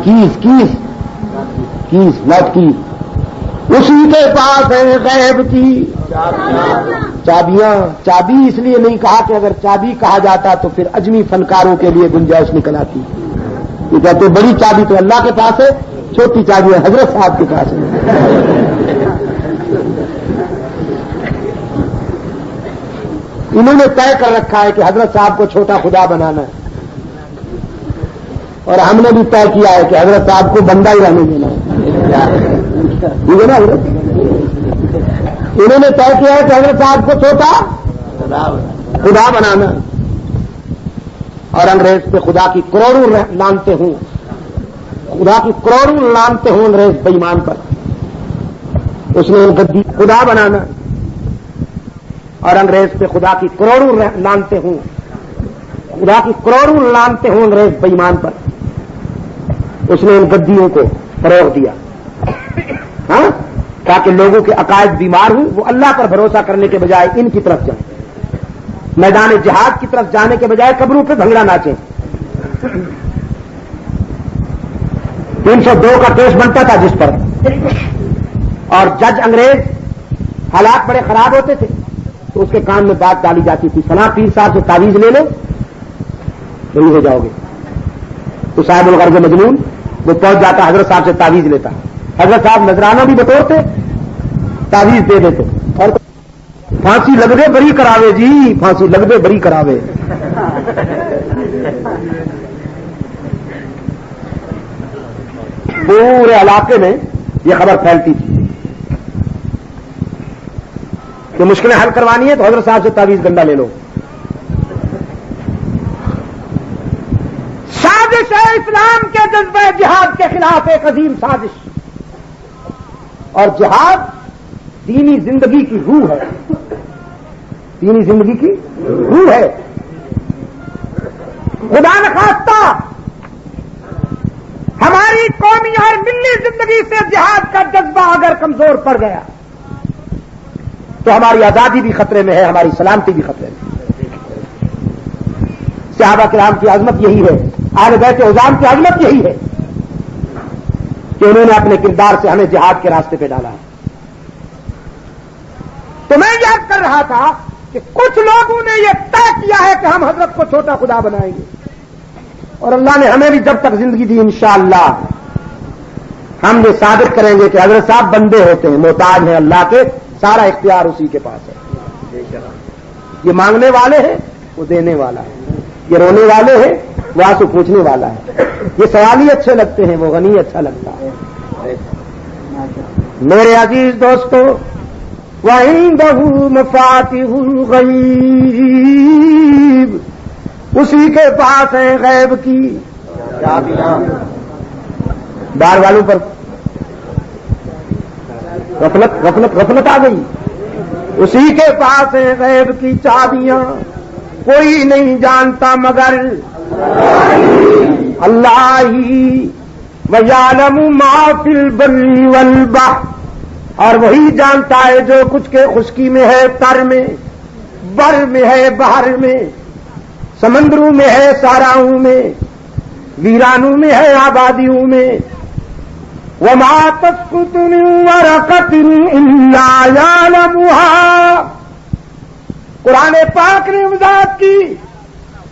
کیس ناٹ کیس، اسی کے پاس ہے غیب کی چابیاں۔ چابی اس لیے نہیں کہا کہ اگر چابی کہا جاتا تو پھر اجمی فنکاروں کے لیے گنجائش نکل آتی، یہ کہتے بڑی چابی تو اللہ کے پاس ہے، چھوٹی چابی حضرت صاحب کے پاس ہے۔ انہوں نے طے کر رکھا ہے کہ حضرت صاحب کو چھوٹا خدا بنانا ہے، اور ہم نے بھی طے کیا ہے کہ حضرت صاحب کو بندہ ہی رہنے دینا ہے، ٹھیک ہے نا حضرت؟ انہوں نے طے کیا ہے کہ حضرت صاحب کو چھوٹا خدا بنانا، اور انگریز پہ خدا کی کروڑوں لانتے ہوں، خدا کی کروڑوں لانتے ہوں انگریز بےایمان پر، اس نے گدی خدا بنانا، اور انگریز پہ خدا کی کروڑوں لانتے ہوں، خدا کی کروڑوں لانتے ہوں انگریز بےایمان پر، اس نے ان گدیوں کو فروغ دیا، ہاں، تاکہ لوگوں کے عقائد بیمار ہوں، وہ اللہ پر بھروسہ کرنے کے بجائے ان کی طرف جائیں، میدان جہاد کی طرف جانے کے بجائے قبروں پہ بھنگڑا ناچیں۔ 302 کا کیس بنتا تھا جس پر، اور جج انگریز حالات بڑے خراب ہوتے تھے تو اس کے کان میں بات ڈالی جاتی تھی، فلاں پیر صاحب سے تعویذ لے لو وہی ہو جاؤ گے، تو صاحب الغرض مجنون وہ پہنچ جاتا، حضرت صاحب سے تعویذ لیتا، حضرت صاحب نذرانہ بھی بطورتے، تعویذ دے دیتے، اور پھانسی لگ دے بری کراوے جی، پھانسی لگ دے بری کراوے۔ پورے علاقے میں یہ خبر پھیلتی تھی کہ مشکلیں حل کروانی ہے تو حضرت صاحب سے تعویذ گندا لے لو۔ سازش ہے اسلام کے جذبہ جہاد کے خلاف ایک عظیم سازش، اور جہاد دینی زندگی کی روح ہے، دینی زندگی کی روح ہے۔ خدا نخواستہ ہماری قومی اور ملی زندگی سے جہاد کا جذبہ اگر کمزور پڑ گیا تو ہماری آزادی بھی خطرے میں ہے، ہماری سلامتی بھی خطرے میں۔ صحابہ کرام کی عظمت یہی ہے، اہل بیت عظام کی عظمت یہی ہے کہ انہوں نے اپنے کردار سے ہمیں جہاد کے راستے پہ ڈالا ہے۔ تو میں یاد کر رہا تھا کہ کچھ لوگوں نے یہ طے کیا ہے کہ ہم حضرت کو چھوٹا خدا بنائیں گے، اور اللہ نے ہمیں بھی جب تک زندگی دی انشاءاللہ ہم یہ ثابت کریں گے کہ حضرت صاحب بندے ہوتے ہیں، محتاج ہیں اللہ کے، سارا اختیار اسی کے پاس ہے۔ یہ مانگنے والے ہیں وہ دینے والا ہے، یہ رونے والے ہیں وہ آنسو پوچھنے والا ہے، یہ سوالی اچھے لگتے ہیں وہ غنی اچھا لگتا ہے۔ میرے عزیز دوستو، وعنده مفاتیح الغیب، اسی کے پاس ہیں غیب کی چابیاں۔ بار والوں پر غفلت آ گئی، اسی کے پاس ہیں غیب کی چابیاں، کوئی نہیں جانتا مگر اللہ ہی، وَيَعْلَمُ مَا فِي الْبَرِّ وَالْبَحْرِ، اور وہی جانتا ہے جو کچھ کے خشکی میں ہے، تر میں، بر میں ہے، بحر میں، سمندروں میں ہے، صحراؤں میں، ویرانوں میں ہے، آبادیوں میں، وما تسقط من ورقة إلا يعلمها. قرآن پاک نے وضاحت کی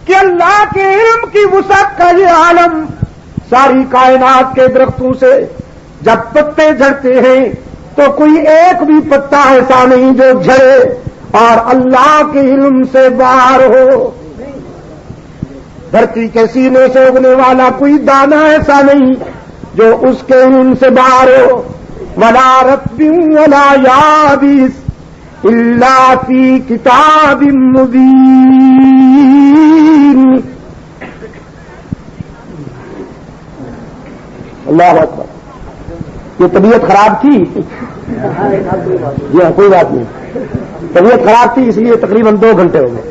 کہ اللہ کے علم کی وسعت کا یہ عالم ساری کائنات کے درختوں سے جب پتے جھڑتے ہیں تو کوئی ایک بھی پتا ایسا نہیں جو جھڑے اور اللہ کے علم سے باہر ہو. دھرتی کے سینے سے اگنے والا کوئی دانہ ایسا نہیں جو اس کے علم سے باہر ہو. ولا رطب ولا یابس الا فی کتاب مبین. اللہ اکبر. یہ طبیعت خراب تھی. جی ہاں کوئی بات نہیں. طبیعت خراب تھی اس لیے تقریباً 2 گھنٹے ہو گئے.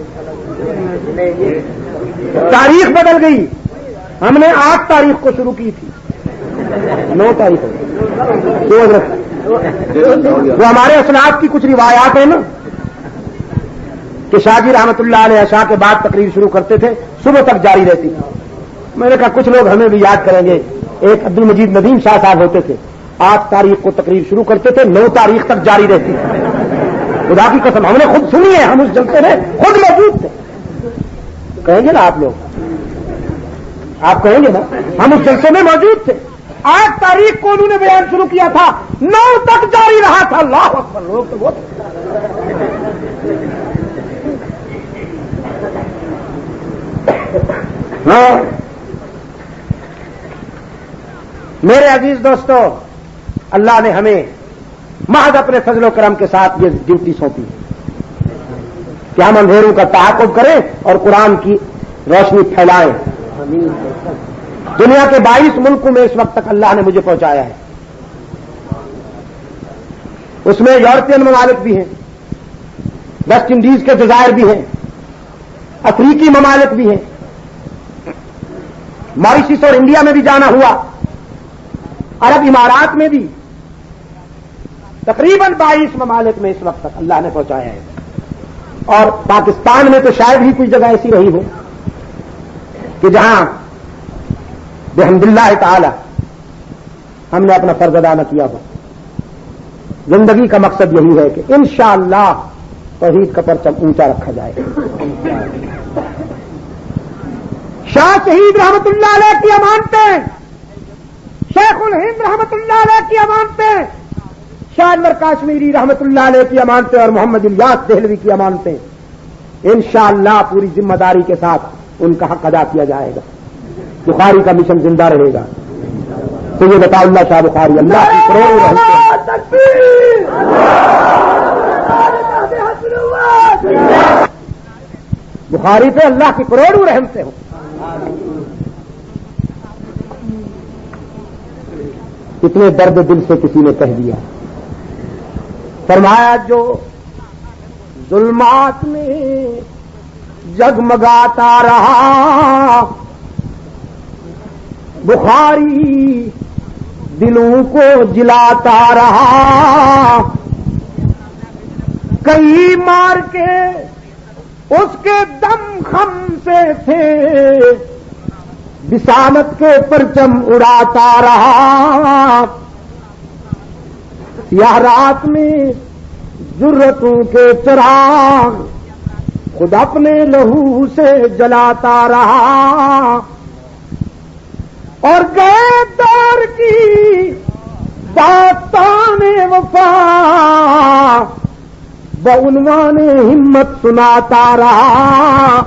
تاریخ بدل گئی. ہم نے 8 تاریخ کو شروع کی تھی. 9 تاریخ وہ ہمارے اسلاف کی کچھ روایات ہیں نا کہ شاہ جی رحمت اللہ علیہ عشاء کے بعد تقریر شروع کرتے تھے, صبح تک جاری رہتی. میں نے کہا کچھ لوگ ہمیں بھی یاد کریں گے. ایک عبد المجید ندیم شاہ صاحب ہوتے تھے, 8 تاریخ کو تقریر شروع کرتے تھے, 9 تاریخ تک جاری رہتی. خدا کی قسم ہم نے خود سنی ہے, ہم اس جلسے میں خود موجود تھے. کہیں گے نا آپ لوگ, آپ کہیں گے نا ہم اس جلسے میں موجود تھے. 8 تاریخ کو انہوں نے بیان شروع کیا تھا, 9 تک جاری رہا تھا. اللہ اکبر. لوگ تو بہت ہاں. میرے عزیز دوستو, اللہ نے ہمیں محض اپنے فضل و کرم کے ساتھ یہ ڈیوٹی سونپی کہ ہم اندھیروں کا تعاقب کریں اور قرآن کی روشنی پھیلائیں. دنیا کے 22 ملکوں میں اس وقت تک اللہ نے مجھے پہنچایا ہے. اس میں یورپین ممالک بھی ہیں, ویسٹ انڈیز کے جزائر بھی ہیں, افریقی ممالک بھی ہیں, ماریشس اور انڈیا میں بھی جانا ہوا, عرب امارات میں بھی. تقریباً 22 ممالک میں اس وقت تک اللہ نے پہنچایا ہے. اور پاکستان میں تو شاید ہی کوئی جگہ ایسی رہی ہو کہ جہاں بحمداللہ تعالی ہم نے اپنا فرض ادا نہ کیا ہو. زندگی کا مقصد یہی ہے کہ انشاءاللہ توحید کا پرچم اونچا رکھا جائے. شاہ شہید رحمت اللہ علیہ کی امانتیں, شیخ الہند رحمت اللہ علیہ کی امانتیں, شاہ انور کاشمیری رحمت اللہ علیہ کی امانتیں اور محمد الیاس دہلوی کی امانتیں, انشاءاللہ پوری ذمہ داری کے ساتھ ان کا حق ادا کیا جائے گا. بخاری کا مشن زندہ رہے گا. تو یہ بتا اللہ شاہ بخاری اللہ کی کروڑوں بخاری پہ اللہ کی کروڑوں رحمتیں ہوں. اتنے درد دل سے کسی نے کہہ دیا. فرمایا جو ظلمات میں جگمگاتا رہا بخاری دلوں کو جلاتا رہا. کئی مار کے اس کے دم خم سے تھے بسامت کے پرچم اڑاتا رہا. سیاہ رات میں ضرورتوں کے چراغ خود اپنے لہو سے جلاتا رہا. اور گئے دور کی داستان وفا بعنوان ہمت سناتا رہا.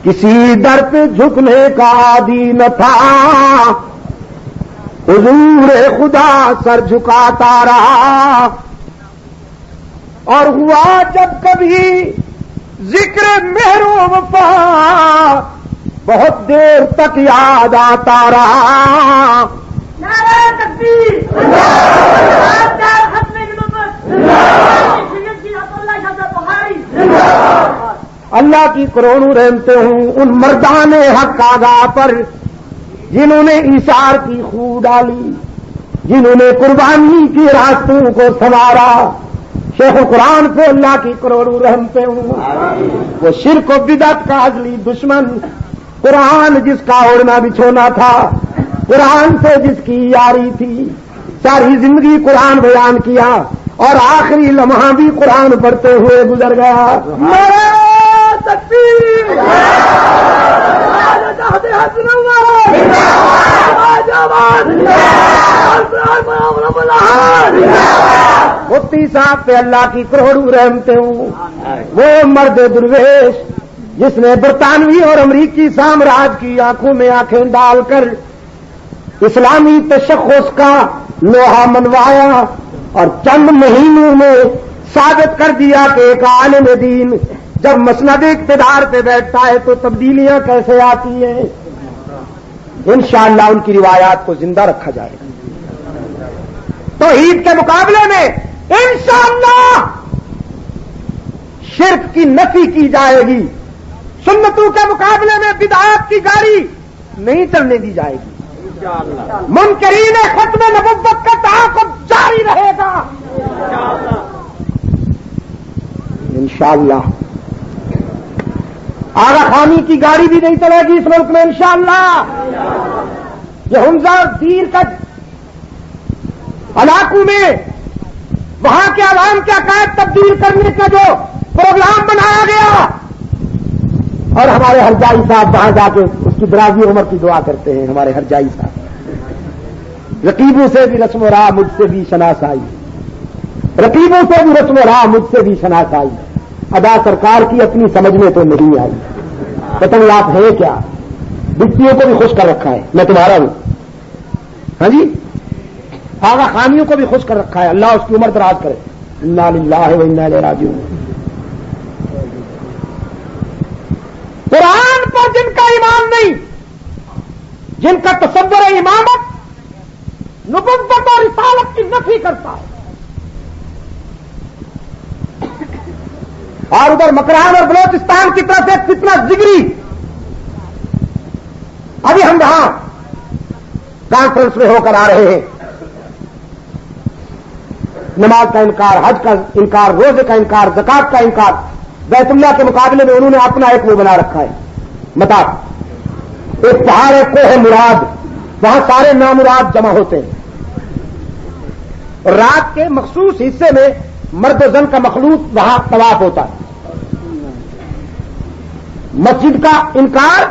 کسی در پہ جھکنے کا عادی نہ تھا حضور خدا سر جھکاتا رہا. اور ہوا جب کبھی ذکر مہر و وفا بہت دیر تک یاد آتا رہا. نعرہ تکبیر اللہ کی کروڑوں رحمتیں ہوں ان مردان حق آگاہ پر جنہوں نے ایثار کی خو ڈالی, جنہوں نے قربانی کی راستوں کو سنوارا. شیخ القرآن پہ اللہ کی کروڑوں رحمتیں ہوں. وہ شرک و بدعت کا ازلی دشمن قرآن جس کا اوڑھنا بچھونا تھا، قرآن سے جس کی یاری تھی، ساری زندگی قرآن بیان کیا اور آخری لمحہ بھی قرآن پڑھتے ہوئے گزر گیا۔ مفتی صاحب پہ اللہ کی کروڑوں رحمتیں ہوں، وہ مرد درویش جس نے برطانوی اور امریکی سامراج کی آنکھوں میں آنکھیں ڈال کر اسلامی تشخص کا لوہا منوایا اور چند مہینوں میں ثابت کر دیا کہ ایک عالم دین جب مسند اقتدار پہ بیٹھتا ہے تو تبدیلیاں کیسے آتی ہیں۔ انشاءاللہ ان کی روایات کو زندہ رکھا جائے گا۔ توحید کے مقابلے میں انشاءاللہ شرک کی نفی کی جائے گی، سنتوں کے مقابلے میں بدعات کی گاڑی نہیں چلنے دی جائے گی، منکرین ختم نبوت کا تعاقب جاری رہے گا انشاءاللہ۔ آغا خانی کی گاڑی بھی نہیں چلے گی اس ملک میں انشاءاللہ۔ یہ حمزہ اور دیر کا علاقوں میں وہاں کے عوام کے عقائد تبدیل کرنے کا جو پروگرام بنایا گیا، اور ہمارے ہرجائی صاحب وہاں جا کے اس کی درازی عمر کی دعا کرتے ہیں، ہمارے ہرجائی صاحب، رقیبوں سے بھی رسم و راہ مجھ سے بھی شناس آئی، رقیبوں سے بھی رسم و راہ مجھ سے بھی شناس آئی، ادا سرکار کی اپنی سمجھ میں تو نہیں آئی۔ پتنگ آپ ہیں کیا، بچیوں کو بھی خوش کر رکھا ہے، میں تمہارا ہوں، ہاں جی، آغا خانیوں کو بھی خوش کر رکھا ہے، اللہ اس کی عمر دراز کرے۔ انا للہ و انا الیہ راجعون۔ قرآن پر جن کا ایمان نہیں، جن کا تصور امامت، نبوت اور رسالت کی نفی کرتا ہے، اور ادھر مکران اور بلوچستان کی طرف سے کتنا جگری، ابھی ہم وہاں کانفرنس میں ہو کر آ رہے ہیں، نماز کا انکار، حج کا انکار، روزے کا انکار، زکات کا انکار، بیت اللہ کے مقابلے میں انہوں نے اپنا ایک وہ بنا رکھا ہے متا، ایک پہاڑ ہے کوہ مراد، وہاں سارے نامراد جمع ہوتے ہیں، اور رات کے مخصوص حصے میں مرد و زن کا مخلوط وہاں طواف ہوتا ہے۔ مسجد کا انکار،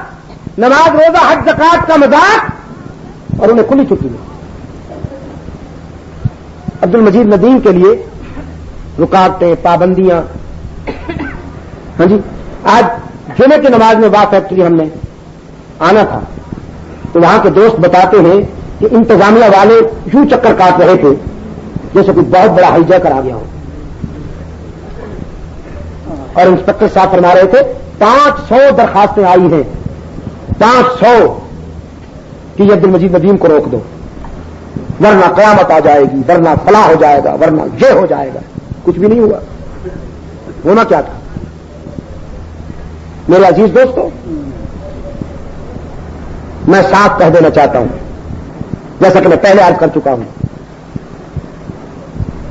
نماز روزہ حج زکات کا مذاق، اور انہیں کھلی چھٹی دی۔ عبد المجید ندیم کے لیے رکاوٹیں، پابندیاں، ہاں جی، آج جمعے کی نماز میں وا فیکٹری ہم نے آنا تھا تو وہاں کے دوست بتاتے ہیں کہ انتظامیہ والے یوں چکر کاٹ رہے تھے جیسے کوئی بہت بڑا ہائی جیکر آ گیا ہو، اور انسپکٹر صاحب فرما رہے تھے 500 درخواستیں آئی ہیں، 500 کہ یہ عبد المجید ندیم کو روک دو ورنہ قیامت آ جائے گی، ورنہ فلاح ہو جائے گا، ورنہ یہ ہو جائے گا۔ کچھ بھی نہیں ہوا، ہونا کیا تھا؟ میرے عزیز دوستو، میں صاف کہہ دینا چاہتا ہوں، جیسا کہ میں پہلے عرض کر چکا ہوں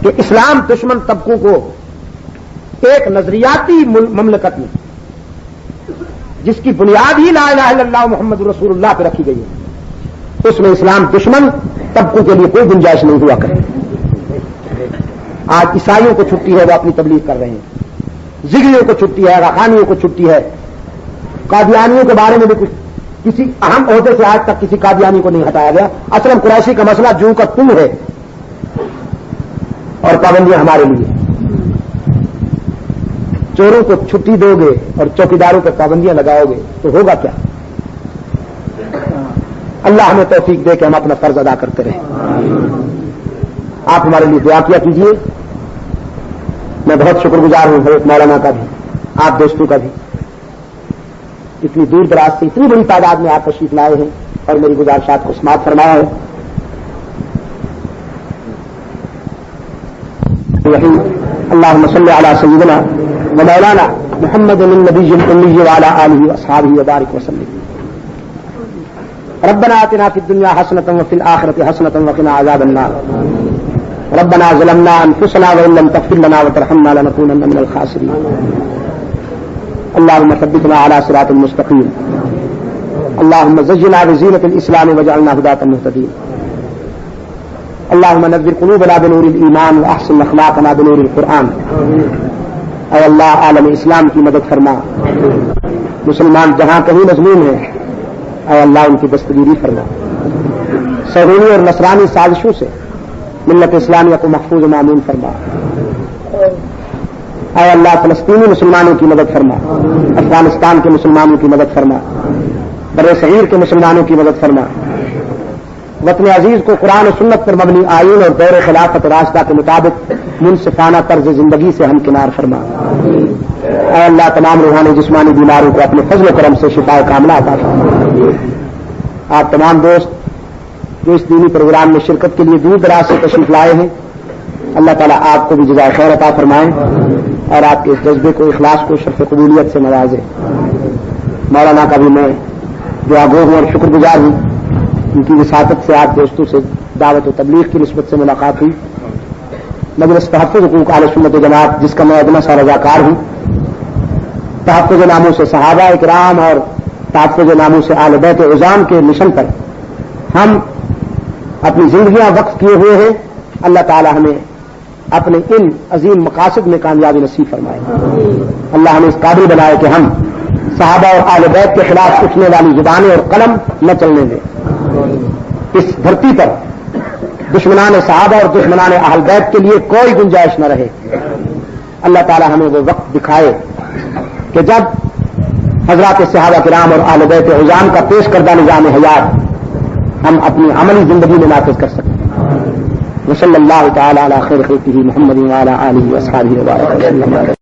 کہ اسلام دشمن طبقوں کو ایک نظریاتی مملکت میں جس کی بنیاد ہی لا الہ الا اللہ محمد رسول اللہ پہ رکھی گئی ہے، اس میں اسلام دشمن طبقوں کے لیے کوئی گنجائش نہیں ہوا کرے۔ آج عیسائیوں کو چھٹی ہے، وہ اپنی تبلیغ کر رہے ہیں، زگریوں کو چھٹی ہے، راخانیوں کو چھٹی ہے، قادیانیوں کے بارے میں بھی کچھ کسی اہم عہدے سے آج تک کسی قادیانی کو نہیں ہٹایا گیا۔ اسلم قریشی کا مسئلہ جو کا تم ہے، اور پابندیاں ہمارے لیے۔ چوروں کو چھٹی دو گے اور چوکیداروں پر پابندیاں لگاؤ گے تو ہوگا کیا؟ اللہ ہمیں توفیق دے کہ ہم اپنا فرض ادا کرتے رہیں۔ آپ ہمارے لیے دعا کیا کیجیے۔ میں بہت شکر گزار ہوں حضرت مولانا کا بھی، آپ دوستوں کا بھی، اتنی دور دراز سے اتنی بڑی تعداد میں آپ تشریف لائے ہیں اور میری گزارشات کو سماعت فرمایا ہے۔ اللهم صل على سيدنا ومولانا محمد النبي الأمي وعلى آله وأصحابه وبارك وسلم۔ ربنا آتنا في الدنيا حسنة وفي الآخرة حسنة وقنا عذاب النار۔ ربنا ظلمنا أنفسنا وإن لم تغفر لنا وترحمنا لنكونن من الخاسرين۔ اللهم ثبتنا على صراط المستقيم اللهم زينا بزينة الإسلام واجعلنا هداة مهتدين اللهم نور قلوبنا بنور الإيمان وأحسن أخلاقنا بنور القرآن اے اللہ عالم اسلام کی مدد فرما مسلمان جہاں کہیں مظلوم ہیں اے اللہ ان کی دستگیری فرما صہیونی اور نصرانی سازشوں سے ملت اسلامیہ کو محفوظ و مامون فرما اے اللہ فلسطینی مسلمانوں کی مدد فرما افغانستان کے مسلمانوں کی مدد فرما بر صغیر کے مسلمانوں کی مدد فرما وطن عزیز کو قرآن و سنت پر مبنی آئین اور دور خلافت راشدہ کے مطابق منصفانہ طرز زندگی سے ہمکنار فرما اے اللہ تمام روحانی جسمانی بیماروں کو اپنے فضل و کرم سے شفا کاملہ عطا فرما آپ تمام دوست جو اس دینی پروگرام میں شرکت کے لیے دور دراز سے تشریف لائے ہیں اللہ تعالیٰ آپ کو بھی جزائے خیر عطا فرمائیں اور آپ کے اس جذبے کو اخلاص کو شرف قبولیت سے نوازے مولانا کا بھی میں دعا گو ہوں اور شکر گزار ہوں ان کی وساطت سے آپ دوستوں سے دعوت و تبلیغ کی نسبت سے ملاقات ہوئی مجلس تحفظ حقوق اہل سنت و جماعت جس کا میں ادنا سا رضاکار ہوں تحفظ ناموں سے صحابہ اکرام اور تحفظ ناموں سے اہل بیت عظام کے مشن پر ہم اپنی زندگیاں وقف کیے ہوئے ہیں اللہ تعالی ہمیں اپنے ان عظیم مقاصد میں کامیابی نصیب فرمائے اللہ ہمیں اس قابل بنائے کہ ہم صحابہ اور اہل بیت کے خلاف اٹھنے والی زبانیں اور قلم نہ چلنے دیں اس دھرتی پر دشمنان صحابہ اور دشمنان اہل بیت کے لیے کوئی گنجائش نہ رہے اللہ تعالی ہمیں وہ وقت دکھائے کہ جب حضرات صحابہ کرام اور اہل بیت عظام کا پیش کردہ نظام حیات ہم اپنی عملی زندگی میں نافذ کر سکیں وصلی اللہ تعالی علی خیر خلقہ محمد وعلی آلہ واصحابہ وبارک وسلم